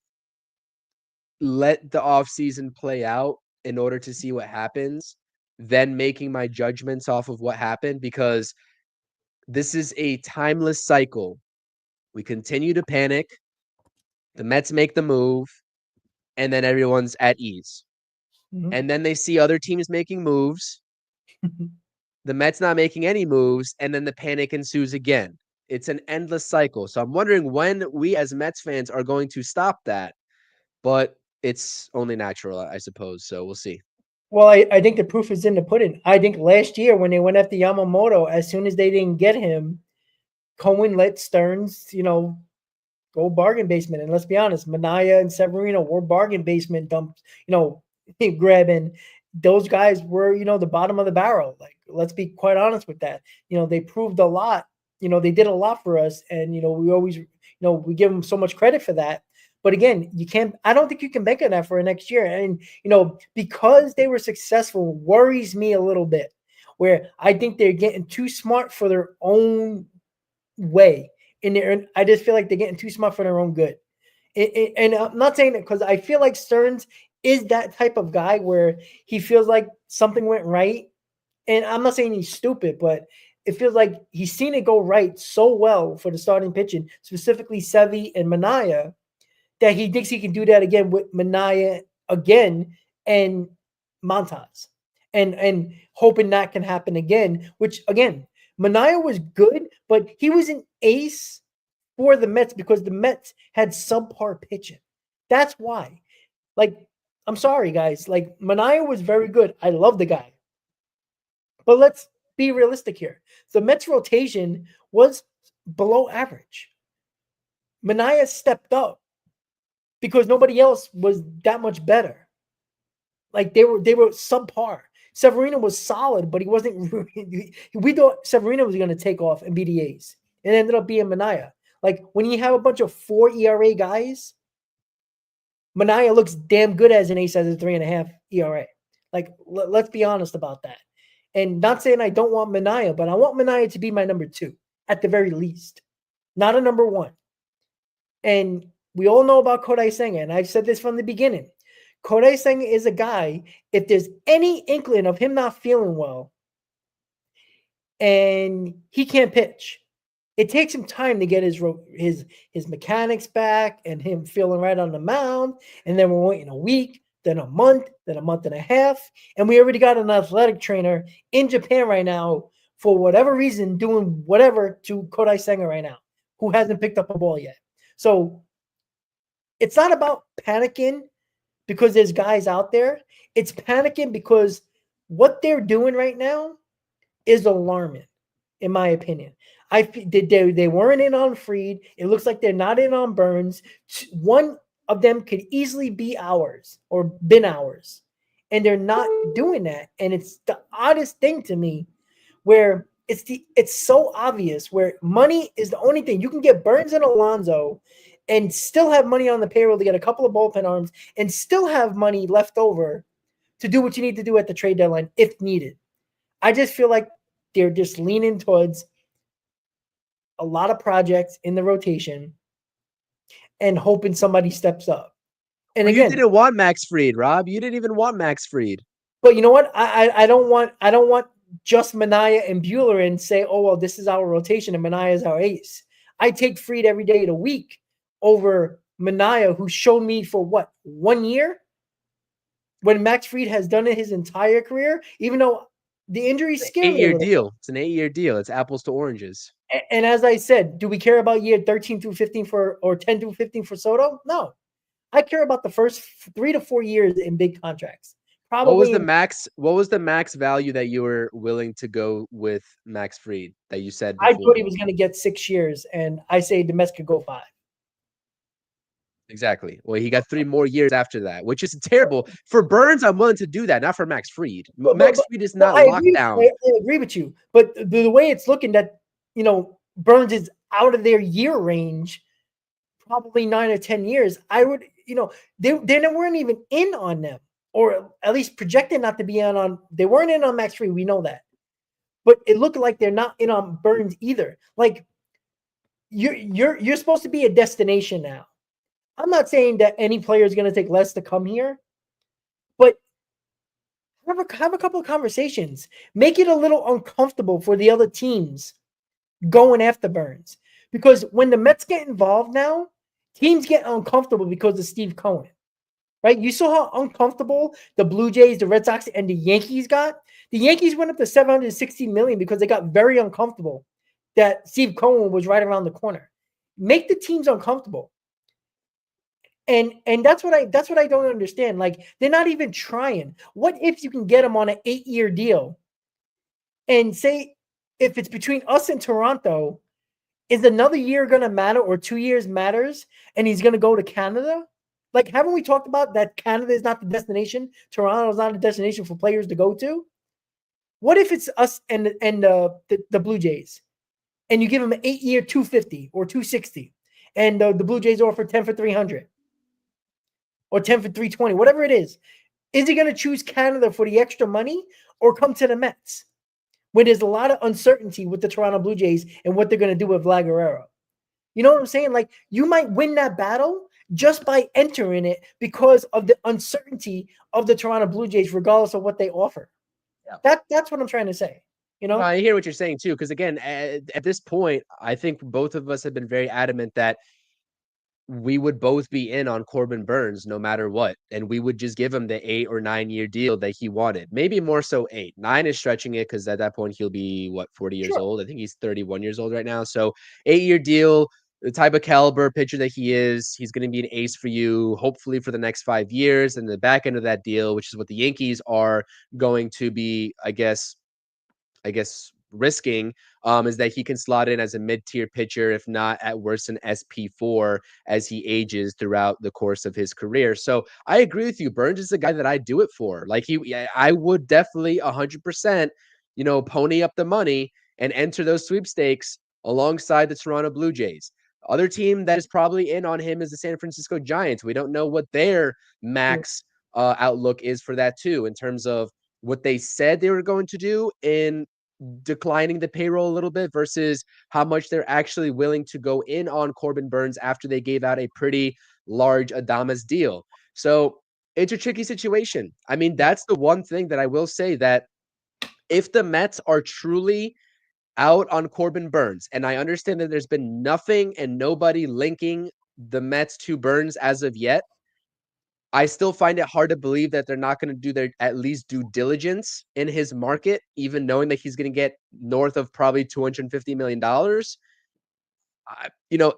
let the offseason play out in order to see what happens, then making my judgments off of what happened, because this is a timeless cycle. We continue to panic. The Mets make the move, and then everyone's at ease. Mhm. And then they see other teams making moves. The Mets not making any moves, and then the panic ensues again. It's an endless cycle. So I'm wondering when we as Mets fans are going to stop that. But it's only natural, I suppose. So we'll see. Well, I think the proof is in the pudding. I think last year when they went after Yamamoto, as soon as they didn't get him, Cohen let Stearns, go bargain basement. And let's be honest, Manaea and Severino were bargain basement dumps, grabbing. Those guys were, the bottom of the barrel. Like, let's be quite honest with that. They proved a lot. They did a lot for us. And, we always, we give them so much credit for that. But again, I don't think you can bank on that for next year. And, because they were successful worries me a little bit, where I think they're getting too smart for their own way. I just feel like they're getting too smart for their own good. And I'm not saying that because I feel like Stearns is that type of guy where he feels like something went right. And I'm not saying he's stupid, but it feels like he's seen it go right so well for the starting pitching, specifically Sevy and Manaea, that he thinks he can do that again with Manaea again and Montas. And hoping that can happen again, which again, Manaea was good, but he was an ace for the Mets because the Mets had subpar pitching. That's why. Like, I'm sorry, guys. Like, Manaea was very good. I love the guy. But let's be realistic here. The Mets rotation was below average. Manaea stepped up because nobody else was that much better. Like, they were subpar. Severino was solid, but he wasn't. We thought Severino was going to take off and be the ace. It ended up being Manaea. Like, when you have a bunch of 4 ERA guys, Manaea looks damn good as an ace as a 3.5 ERA. Like, let's be honest about that. And not saying I don't want Manaea, but I want Manaea to be my number 2 at the very least, not a number 1. And we all know about Kodai Senga, and I've said this from the beginning. Kodai Senga is a guy, if there's any inkling of him not feeling well and he can't pitch, it takes him time to get his mechanics back and him feeling right on the mound. And then we're waiting a week, then a month and a half. And we already got an athletic trainer in Japan right now, for whatever reason, doing whatever to Kodai Senga right now, who hasn't picked up a ball yet. So it's not about panicking because there's guys out there. It's panicking because what they're doing right now is alarming, in my opinion. They weren't in on Fried. It looks like they're not in on Burns. One of them could easily be ours or been ours, and they're not doing that. And it's the oddest thing to me, where it's so obvious, where money is the only thing. You can get Burns and Alonso and still have money on the payroll to get a couple of bullpen arms and still have money left over to do what you need to do at the trade deadline if needed. I just feel like they're just leaning towards a lot of projects in the rotation and hoping somebody steps up. And well, again, you didn't want Max Fried, Rob. You didn't even want Max Fried. But you know what? I don't want just Manaea and Buehler and say, oh, well, this is our rotation and Manaea is our ace. I take Fried every day of the week over Manaea, who showed me for what, 1 year? When Max Fried has done it his entire career, even though the injury scared me. 8-year deal. It's an 8-year deal. It's apples to oranges. And as I said, do we care about year 13 through 15 or 10 through 15 for Soto? No. I care about the first 3 to 4 years in big contracts. Probably what was the max value that you were willing to go with Max Fried that you said before? I thought he was going to get 6 years, and I say the Mets could go 5. Exactly. Well, he got 3 more years after that, which is terrible. For Burns, I'm willing to do that, not for Max Fried. Max Fried is not locked down. I agree with you. But the way it's looking that, Burns is out of their year range, probably 9 or 10 years, I would, they weren't even in on them. or at least projected not to be on. They weren't in on Max Fried. We know that, but it looked like they're not in on Burns either. Like you're supposed to be a destination now. I'm not saying that any player is going to take less to come here, but have a couple of conversations. Make it a little uncomfortable for the other teams going after Burns. Because when the Mets get involved now, teams get uncomfortable because of Steve Cohen. Right? You saw how uncomfortable the Blue Jays, the Red Sox, and the Yankees got. The Yankees went up to $760 million because they got very uncomfortable that Steve Cohen was right around the corner. Make the teams uncomfortable. And that's what I don't understand. Like, they're not even trying. What if you can get them on an 8-year deal and say, if it's between us and Toronto, is another year going to matter or 2 years matters and he's going to go to Canada? Like, haven't we talked about that Canada is not the destination? Toronto is not a destination for players to go to? What if it's us and the Blue Jays and you give them an 8-year 250 or 260 and the Blue Jays offer 10 for 300? Or 10 for 320, whatever it is. Is he going to choose Canada for the extra money or come to the Mets? When there's a lot of uncertainty with the Toronto Blue Jays and what they're going to do with Vlad Guerrero. You know what I'm saying? Like, you might win that battle just by entering it because of the uncertainty of the Toronto Blue Jays, regardless of what they offer. Yeah. That's what I'm trying to say. You know? I hear what you're saying too, because again, at this point, I think both of us have been very adamant that we would both be in on Corbin Burns no matter what. And we would just give him the 8 or 9 year deal that he wanted. Maybe more so 8. 9 is stretching it because at that point he'll be 40 years old. I think he's 31 years old right now. So 8-year deal, the type of caliber pitcher that he is, he's going to be an ace for you, hopefully for the next 5 years. And the back end of that deal, which is what the Yankees are going to be, I guess risking, is that he can slot in as a mid-tier pitcher, if not at worst an SP4 as he ages throughout the course of his career. So I agree with you. Burns is the guy that I do it for. Like, I would definitely 100%, pony up the money and enter those sweepstakes alongside the Toronto Blue Jays. Other team that is probably in on him is the San Francisco Giants. We don't know what their max outlook is for that too, in terms of what they said they were going to do in declining the payroll a little bit versus how much they're actually willing to go in on Corbin Burns after they gave out a pretty large Adames deal. So it's a tricky situation. I mean, that's the one thing that I will say, that if the Mets are truly out on Corbin Burns, and I understand that there's been nothing and nobody linking the Mets to Burns as of yet, I still find it hard to believe that they're not going to do their at least due diligence in his market, even knowing that he's going to get north of probably $250 million.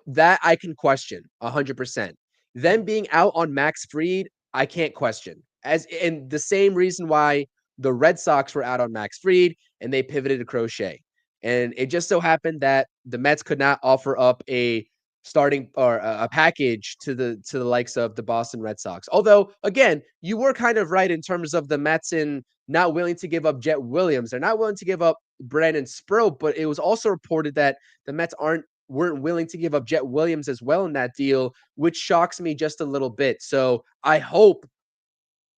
That I can question 100%. Them being out on Max Fried, I can't question. And the same reason why the Red Sox were out on Max Fried and they pivoted to Crochet. And it just so happened that the Mets could not offer up a starting or a package to the likes of the Boston Red Sox. Although, again, you were kind of right in terms of the Mets in not willing to give up Jet Williams. They're not willing to give up Brandon Sproat, but it was also reported that the Mets weren't willing to give up Jet Williams as well in that deal, which shocks me just a little bit. So I hope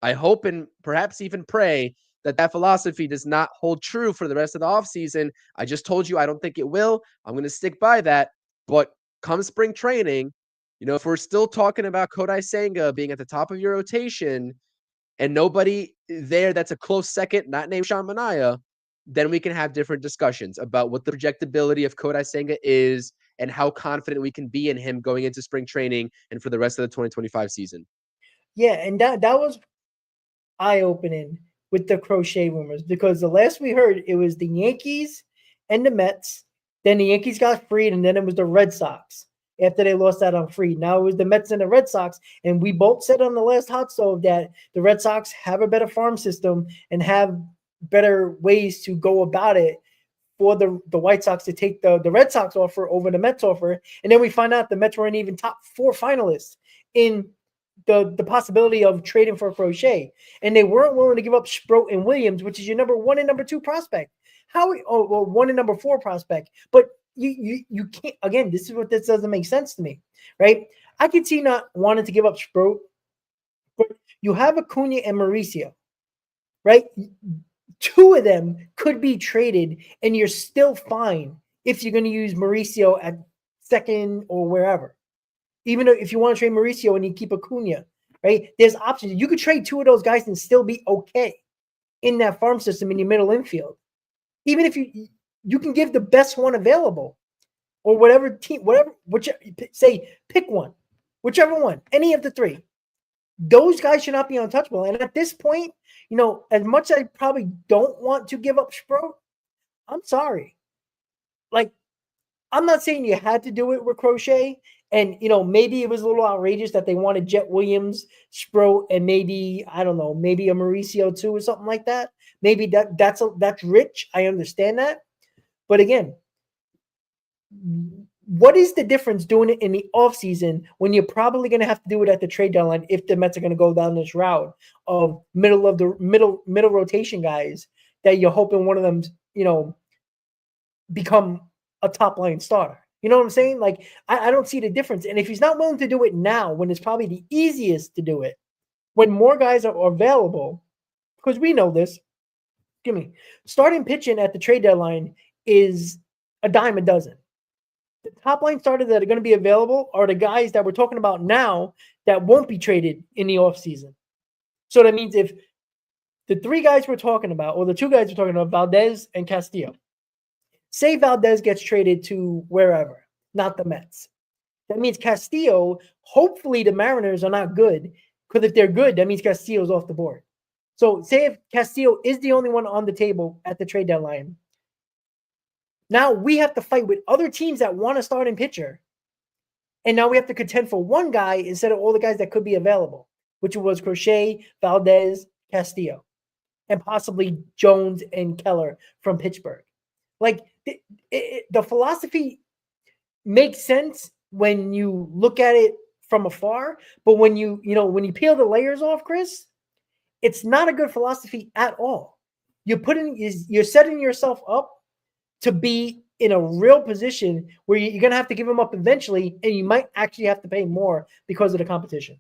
and perhaps even pray that philosophy does not hold true for the rest of the offseason. I just told you I don't think it will. I'm going to stick by that. But come spring training, if we're still talking about Kodai Senga being at the top of your rotation and nobody there that's a close second, not named Sean Manaea, then we can have different discussions about what the projectability of Kodai Senga is and how confident we can be in him going into spring training and for the rest of the 2025 season. Yeah, and that was eye-opening with the Crochet rumors, because the last we heard, it was the Yankees and the Mets. Then the Yankees got Fried, and then it was the Red Sox after they lost out on Fried. Now it was the Mets and the Red Sox, and we both said on the last hot stove that the Red Sox have a better farm system and have better ways to go about it for the White Sox to take the Red Sox offer over the Mets offer. And then we find out the Mets weren't even top 4 finalists in the possibility of trading for Crochet, and they weren't willing to give up Sproat and Williams, which is your number 1 and number 2 prospect. 1 and number 4 prospect. But you can't. Again, this doesn't make sense to me, right? I could see not wanting to give up Sproat, But you have Acuna and Mauricio, right? Two of them could be traded, and you're still fine if you're going to use Mauricio at second or wherever. Even if you want to trade Mauricio and you keep Acuna, right? There's options. You could trade two of those guys and still be okay in that farm system in your middle infield. Even if you can give the best one available, or whatever team, say pick one, whichever one, any of the three. Those guys should not be untouchable. And at this point, as much as I probably don't want to give up Sproat, I'm sorry. Like, I'm not saying you had to do it with Crochet. And, maybe it was a little outrageous that they wanted Jet Williams, Sproat, and maybe, I don't know, maybe a Mauricio too or something like that. Maybe that's rich. I understand that. But again, what is the difference doing it in the offseason when you're probably going to have to do it at the trade deadline if the Mets are going to go down this route of middle rotation guys that you're hoping one of them, become a top line starter? You know what I'm saying? Like, I don't see the difference. And if he's not willing to do it now, when it's probably the easiest to do it, when more guys are available, because we know this, starting pitching at the trade deadline is a dime a dozen. The top line starters that are going to be available are the guys that we're talking about now that won't be traded in the offseason. So that means if the three guys we're talking about, or the two guys we're talking about, Valdez and Castillo, say Valdez gets traded to wherever, not the Mets. That means Castillo, hopefully the Mariners are not good, because if they're good, that means Castillo's off the board. So say if Castillo is the only one on the table at the trade deadline, now we have to fight with other teams that want to start in pitcher. And now we have to contend for one guy instead of all the guys that could be available, which was Crochet, Valdez, Castillo, and possibly Jones and Keller from Pittsburgh. Like, the philosophy makes sense when you look at it from afar, but when you peel the layers off, Chris, it's not a good philosophy at all. You're setting yourself up to be in a real position where you're going to have to give them up eventually, and you might actually have to pay more because of the competition.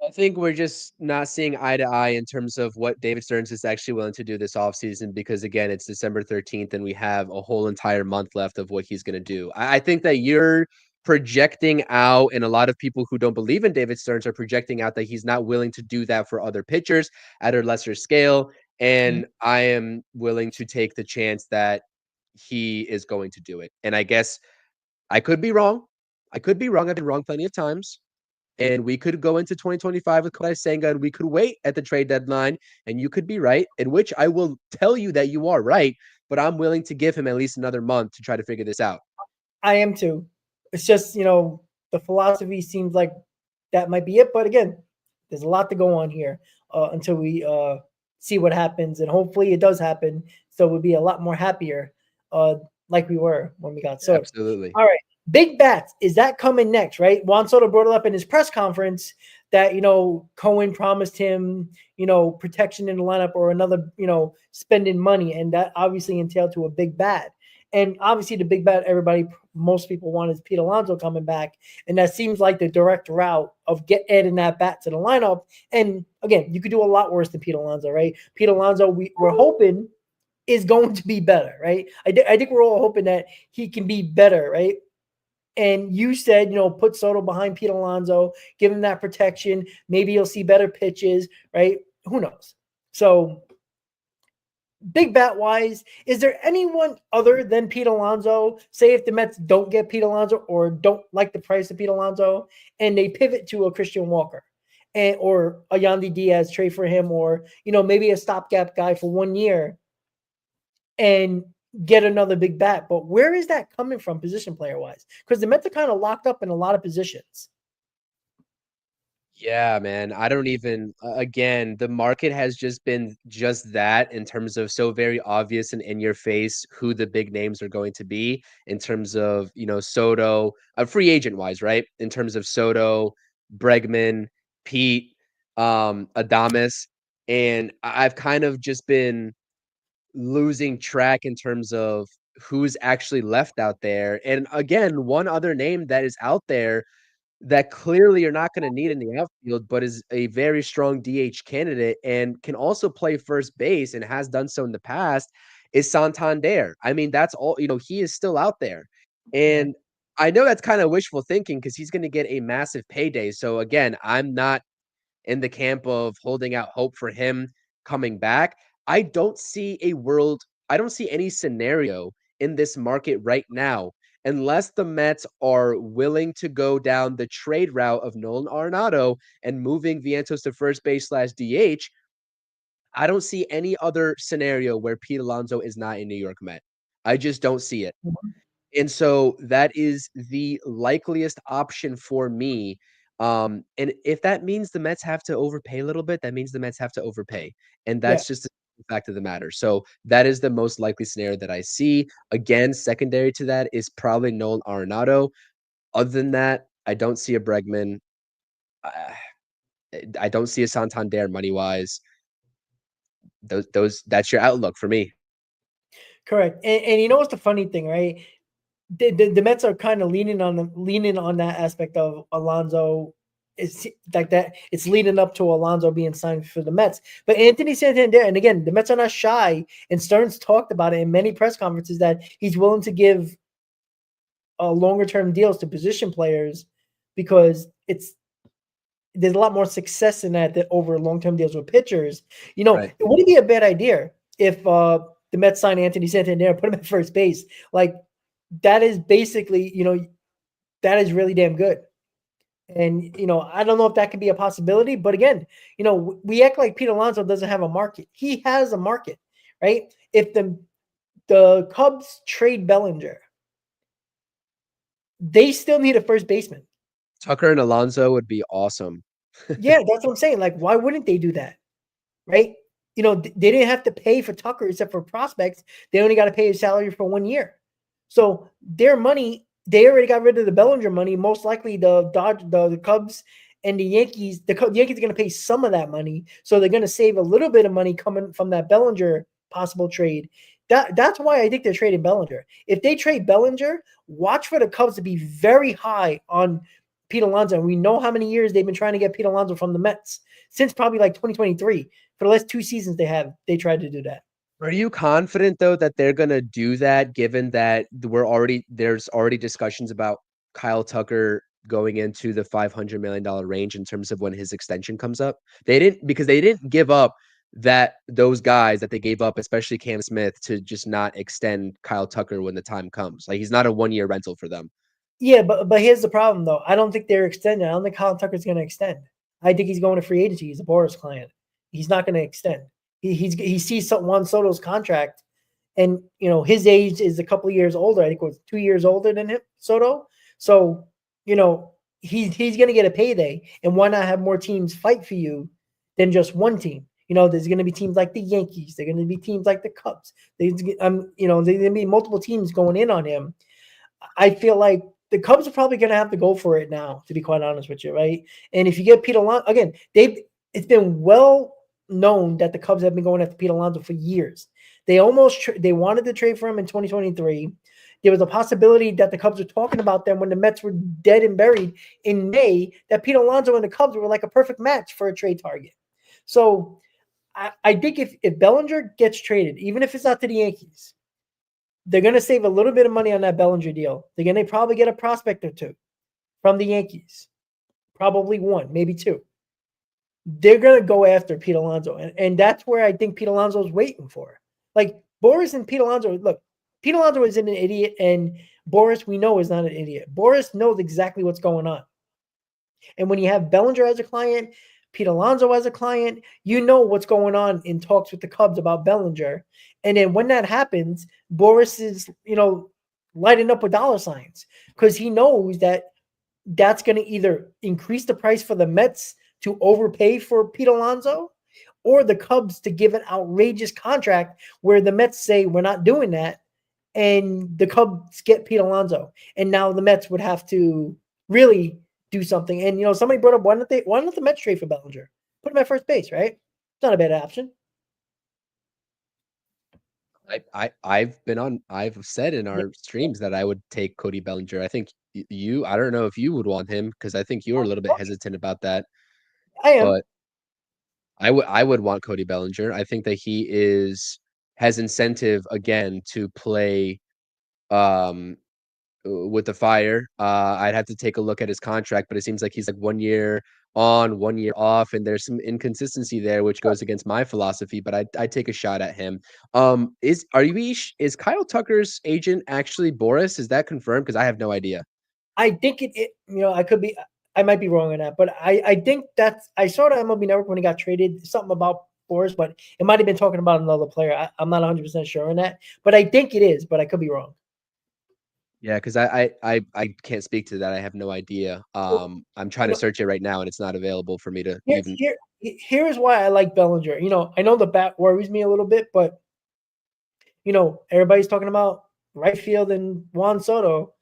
I think we're just not seeing eye to eye in terms of what David Stearns is actually willing to do this offseason, because, again, it's December 13th and we have a whole entire month left of what he's going to do. I think that you're projecting out, and a lot of people who don't believe in David Stearns are projecting out that he's not willing to do that for other pitchers at a lesser scale. And I am willing to take the chance that he is going to do it. And I guess I could be wrong. I've been wrong plenty of times. And we could go into 2025 with Kodai Senga, and we could wait at the trade deadline, and you could be right, in which I will tell you that you are right, but I'm willing to give him at least another month to try to figure this out. I am too. It's just, the philosophy seems like that might be it. But again, there's a lot to go on here until we see what happens. And hopefully it does happen. So we'll be a lot more happier like we were when we got Soto. Absolutely. All right. Big bats, is that coming next, right? Juan Soto brought it up in his press conference that, Cohen promised him, protection in the lineup or another, spending money. And that obviously entailed to a big bat. And obviously the big bat most people want is Pete Alonso coming back. And that seems like the direct route of adding that bat to the lineup. And again, you could do a lot worse than Pete Alonso, right? Pete Alonso, we're hoping is going to be better, right? I think we're all hoping that he can be better, right? And you said, put Soto behind Pete Alonso, give him that protection. Maybe you'll see better pitches, right? Who knows? So, big bat wise, is there anyone other than Pete Alonso? Say if the Mets don't get Pete Alonso or don't like the price of Pete Alonso, and they pivot to a Christian Walker, or a Yandy Diaz trade for him, or maybe a stopgap guy for 1 year, and get another big bat. But where is that coming from position player wise? Because the Mets are kind of locked up in a lot of positions. Yeah, man. I don't even, again, the market has just been just that, in terms of so very obvious and in your face who the big names are going to be in terms of, Soto, free agent wise, right? In terms of Soto, Bregman, Pete, Adames. And I've kind of just been losing track in terms of who's actually left out there. And again, one other name that is out there that clearly you're not going to need in the outfield, but is a very strong DH candidate and can also play first base and has done so in the past, is Santander. I mean, that's all, he is still out there. And I know that's kind of wishful thinking because he's going to get a massive payday. So again, I'm not in the camp of holding out hope for him coming back. I don't see any scenario in this market right now unless the Mets are willing to go down the trade route of Nolan Arenado and moving Vientos to first base / DH. I don't see any other scenario where Pete Alonso is not a New York Met. I just don't see it. And so that is the likeliest option for me. And if that means the Mets have to overpay a little bit, that means the Mets have to overpay. And Yeah, that's just the fact of the matter. So that is the most likely scenario that I see. Again, secondary to that is probably Nolan Arenado. Other than that, I don't see a Bregman. I don't see a Santander money wise. That's your outlook for me. correct. And you know what's the funny thing, right? The Mets are kind of leaning on that aspect of Alonso. It's like that. It's leading up to Alonso being signed for the Mets. But Anthony Santander, and again, the Mets are not shy. And Stearns talked about it in many press conferences that he's willing to give longer term deals to position players because there's a lot more success in that than over long term deals with pitchers. Right. It wouldn't be a bad idea if the Mets signed Anthony Santander and put him at first base. Like that is basically, that is really damn good. And, I don't know if that could be a possibility, but again, we act like Pete Alonso doesn't have a market. He has a market, right? If the Cubs trade Bellinger, they still need a first baseman. Tucker and Alonso would be awesome. Yeah, that's what I'm saying. Like, why wouldn't they do that? Right? They didn't have to pay for Tucker except for prospects. They only got to pay his salary for 1 year. So their money, they already got rid of the Bellinger money. Most likely the Cubs and the Yankees, the Yankees are going to pay some of that money. So they're going to save a little bit of money coming from that Bellinger possible trade. That's why I think they're trading Bellinger. If they trade Bellinger, watch for the Cubs to be very high on Pete Alonso. And we know how many years they've been trying to get Pete Alonso from the Mets since probably like 2023. For the last 2 seasons, they tried to do that. Are you confident though that they're gonna do that, given that there's already discussions about Kyle Tucker going into the $500 million range in terms of when his extension comes up? They didn't give up those guys that they gave up, especially Cam Smith, to just not extend Kyle Tucker when the time comes. Like he's not a 1-year rental for them. Yeah, but here's the problem though. I don't think they're extending. I don't think Kyle Tucker's going to extend. I think he's going to free agency. He's a Boris client. He's not going to extend. He sees Juan Soto's contract, and his age is a couple of years older. I think it was 2 years older than him, Soto. So he's going to get a payday, and why not have more teams fight for you than just one team? There's going to be teams like the Yankees. There's going to be teams like the Cubs. There's going to be multiple teams going in on him. I feel like the Cubs are probably going to have to go for it now, to be quite honest with you, right? And if you get Pete Alonso, again, it's been well known that the Cubs have been going after Pete Alonso for years. They they wanted to trade for him in 2023. There was a possibility that the Cubs were talking about them when the Mets were dead and buried in May, that Pete Alonso and the Cubs were like a perfect match for a trade target. So I think if Bellinger gets traded, even if it's not to the Yankees, they're going to save a little bit of money on that Bellinger deal. They're going to probably get a prospect or two from the Yankees. Probably one, maybe two. They're going to go after Pete Alonso. And that's where I think Pete Alonso is waiting for. Like Boris and Pete Alonso, look, Pete Alonso isn't an idiot, and Boris, we know, is not an idiot. Boris knows exactly what's going on. And when you have Bellinger as a client, Pete Alonso as a client, you know what's going on in talks with the Cubs about Bellinger. And then when that happens, Boris is, lighting up with dollar signs because he knows that that's going to either increase the price for the Mets to overpay for Pete Alonso, or the Cubs to give an outrageous contract where the Mets say, we're not doing that. And the Cubs get Pete Alonso. And now the Mets would have to really do something. And, somebody brought up, why not the Mets trade for Bellinger? Put him at first base, right? It's not a bad option. I've said in our streams that I would take Cody Bellinger. I think I don't know if you would want him because I think you were a little bit hesitant about that, I am. but I would want Cody Bellinger. I think that he has incentive again to play um with the Fire. I'd have to take a look at his contract, but it seems like he's like 1 year on, 1 year off, and there's some inconsistency there, which goes against my philosophy. But I'd take a shot at him. Is Kyle Tucker's agent actually Boris? Is that confirmed? Because I have no idea. I think I could be, I might be wrong on that, but I think I saw the MLB Network when he got traded, something about Boris, but it might have been talking about another player. I'm not 100% sure on that, but I think it is, but I could be wrong. Yeah, because I can't speak to that. I have no idea. I'm trying to search it right now, and it's not available for me to even. Here's why I like Bellinger. I know the bat worries me a little bit, but everybody's talking about right field and Juan Soto,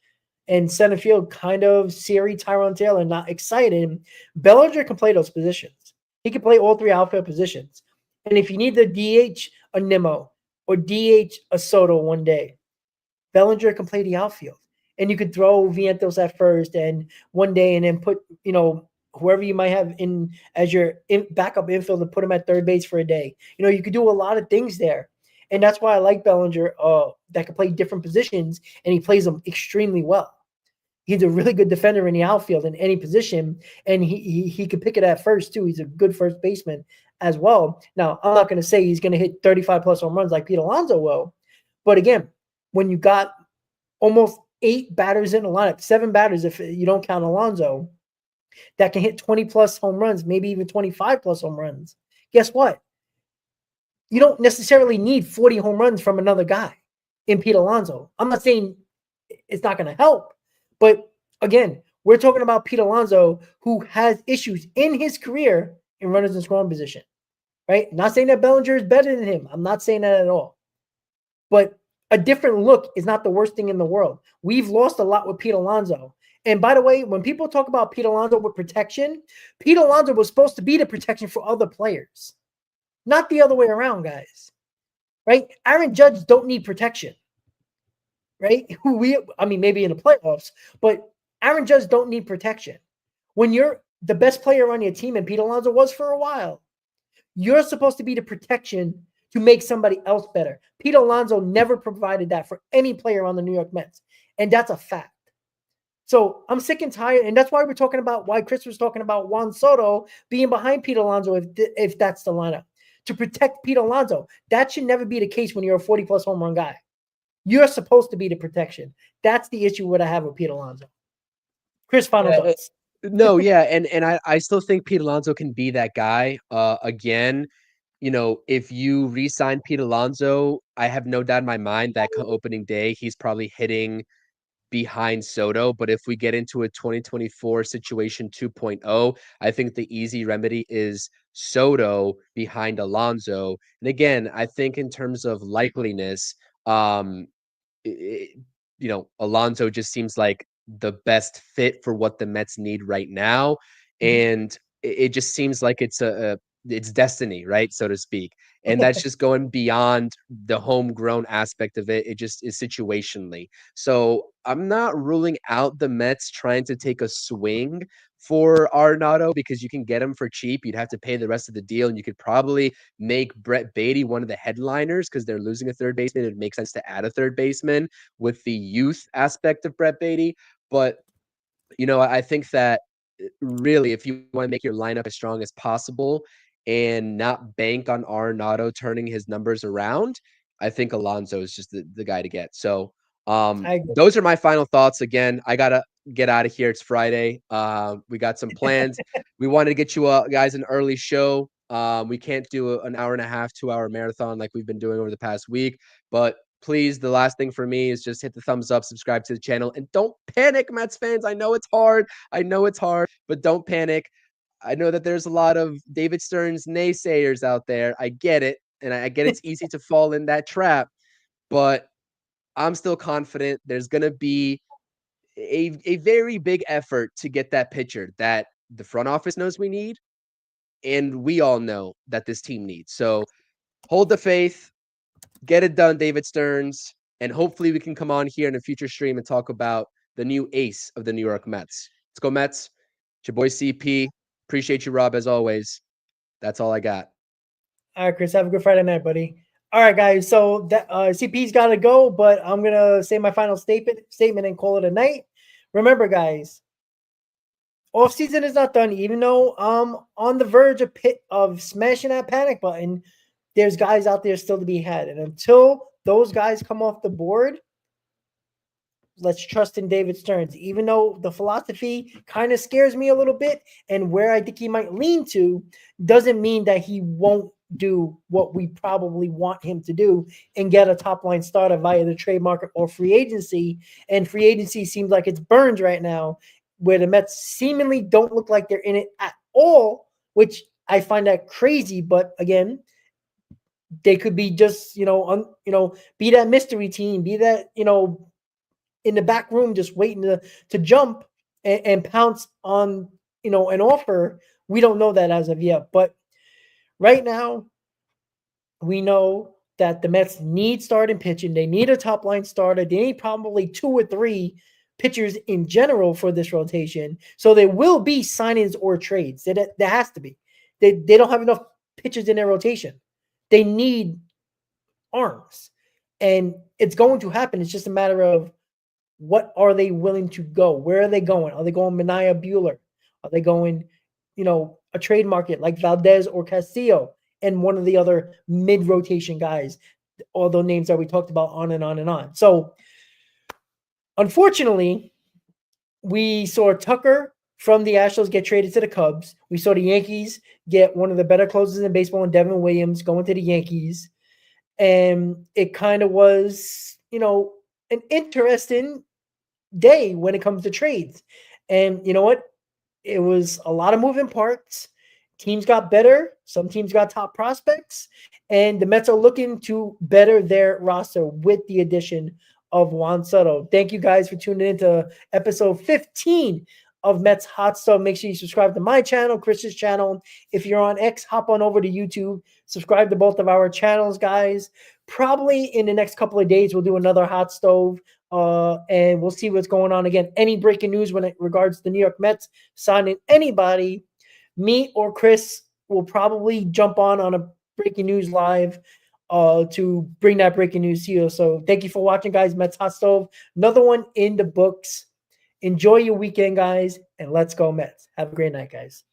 and center field kind of Siri, Tyrone Taylor, not excited. Bellinger can play those positions. He can play all three outfield positions. And if you need the DH a Nimmo or DH a Soto one day, Bellinger can play the outfield. And you could throw Vientos at first and one day and then put, whoever you might have in as your backup infield and put him at third base for a day. You could do a lot of things there. And that's why I like Bellinger that can play different positions, and he plays them extremely well. He's a really good defender in the outfield in any position, and he could pick it at first too. He's a good first baseman as well. Now, I'm not going to say he's going to hit 35 plus home runs like Pete Alonso will, but again, when you got almost 8 batters in the lineup, 7 batters if you don't count Alonso, that can hit 20 plus home runs, maybe even 25 plus home runs, guess what? You don't necessarily need 40 home runs from another guy in Pete Alonso. I'm not saying it's not going to help, but again, we're talking about Pete Alonso, who has issues in his career in runners in scoring position, right? Not saying that Bellinger is better than him. I'm not saying that at all. But a different look is not the worst thing in the world. We've lost a lot with Pete Alonso. And by the way, when people talk about Pete Alonso with protection, Pete Alonso was supposed to be the protection for other players, not the other way around, guys. Right? Aaron Judge don't need protection. Right? Maybe in the playoffs, but Aaron Judge don't need protection. When you're the best player on your team, and Pete Alonso was for a while, you're supposed to be the protection to make somebody else better. Pete Alonso never provided that for any player on the New York Mets, and that's a fact. So I'm sick and tired, and that's why we're talking about why Chris was talking about Juan Soto being behind Pete Alonso if that's the lineup. To protect Pete Alonso, that should never be the case when you're a 40-plus home run guy. You're supposed to be the protection. That's the issue what I have with Pete Alonso. Chris, final thoughts. No, yeah, and I still think Pete Alonso can be that guy. Again, if you re-sign Pete Alonso, I have no doubt in my mind that opening day he's probably hitting behind Soto. But if we get into a 2024 situation 2.0, I think the easy remedy is Soto behind Alonso. And again, I think in terms of likeliness, Alonso just seems like the best fit for what the Mets need right now. And it just seems like it's it's destiny, right? So to speak. And that's just going beyond the homegrown aspect of it. It just is situationally. So I'm not ruling out the Mets trying to take a swing for Arenado because you can get him for cheap. You'd have to pay the rest of the deal, and you could probably make Brett Beatty one of the headliners because they're losing a third baseman. It makes sense to add a third baseman with the youth aspect of Brett Beatty. But, I think that really, if you want to make your lineup as strong as possible and not bank on Arenado turning his numbers around, I think Alonso is just the guy to get. So those are my final thoughts. Again, I got to get out of here. It's Friday. We got some plans. We wanted to get you guys an early show. We can't do an hour and a half, 2-hour marathon like we've been doing over the past week. But please, the last thing for me is just hit the thumbs up, subscribe to the channel, and don't panic, Mets fans. I know it's hard, but don't panic. I know that there's a lot of David Stearns naysayers out there. I get it, and I get it's easy to fall in that trap, but I'm still confident there's going to be a very big effort to get that pitcher that the front office knows we need, and we all know that this team needs. So hold the faith, get it done, David Stearns, and hopefully we can come on here in a future stream and talk about the new ace of the New York Mets. Let's go Mets. It's your boy CP. Appreciate you, Rob, as always. That's all I got. All right, Chris, have a good Friday night, buddy. All right, guys. So that CP's got to go, but I'm gonna say my final statement and call it a night. Remember, guys, off season is not done. Even though I'm on the verge of smashing that panic button, there's guys out there still to be had, and until those guys come off the board, let's trust in David Stearns. Even though the philosophy kind of scares me a little bit, and where I think he might lean to, doesn't mean that he won't do what we probably want him to do and get a top line starter via the trade market or free agency. And free agency seems like it's burned right now, where the Mets seemingly don't look like they're in it at all, which I find that crazy. But again, they could be just, be that mystery team, be that, in the back room, just waiting to jump and pounce on, an offer. We don't know that as of yet, but right now, we know that the Mets need starting pitching. They need a top line starter. They need probably 2 or 3 pitchers in general for this rotation. So there will be signings or trades. There has to be. They don't have enough pitchers in their rotation. They need arms. And it's going to happen. It's just a matter of what are they willing to go? Where are they going? Are they going Mania Buehler? Are they going, a trade market like Valdez or Castillo and one of the other mid-rotation guys, all the names that we talked about on and on and on. So, unfortunately, we saw Tucker from the Astros get traded to the Cubs. We saw the Yankees get one of the better closers in baseball in Devin Williams going to the Yankees. And it kind of was, an interesting day when it comes to trades. And you know what? It was a lot of moving parts. Teams got better. Some teams got top prospects. And the Mets are looking to better their roster with the addition of Juan Soto. Thank you guys for tuning in to episode 15 of Mets Hot Stove. Make sure you subscribe to my channel, Chris's channel. If you're on X, hop on over to YouTube. Subscribe to both of our channels, guys. Probably in the next couple of days, we'll do another Hot Stove. And we'll see what's going on. Again, any breaking news when it regards to the New York Mets signing anybody, me or Chris will probably jump on a breaking news live to bring that breaking news to you. So thank you for watching, guys. Mets Hot Stove, another one in the books. Enjoy your weekend, guys, and let's go Mets. Have a great night, guys.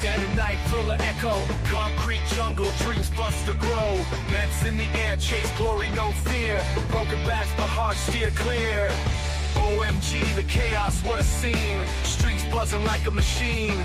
Dead of night, full of echo. Concrete jungle, dreams bust to grow. Mets in the air, chase glory, no fear. Broken backs, but hearts steer clear. OMG, the chaos, what a scene. Streets buzzing like a machine.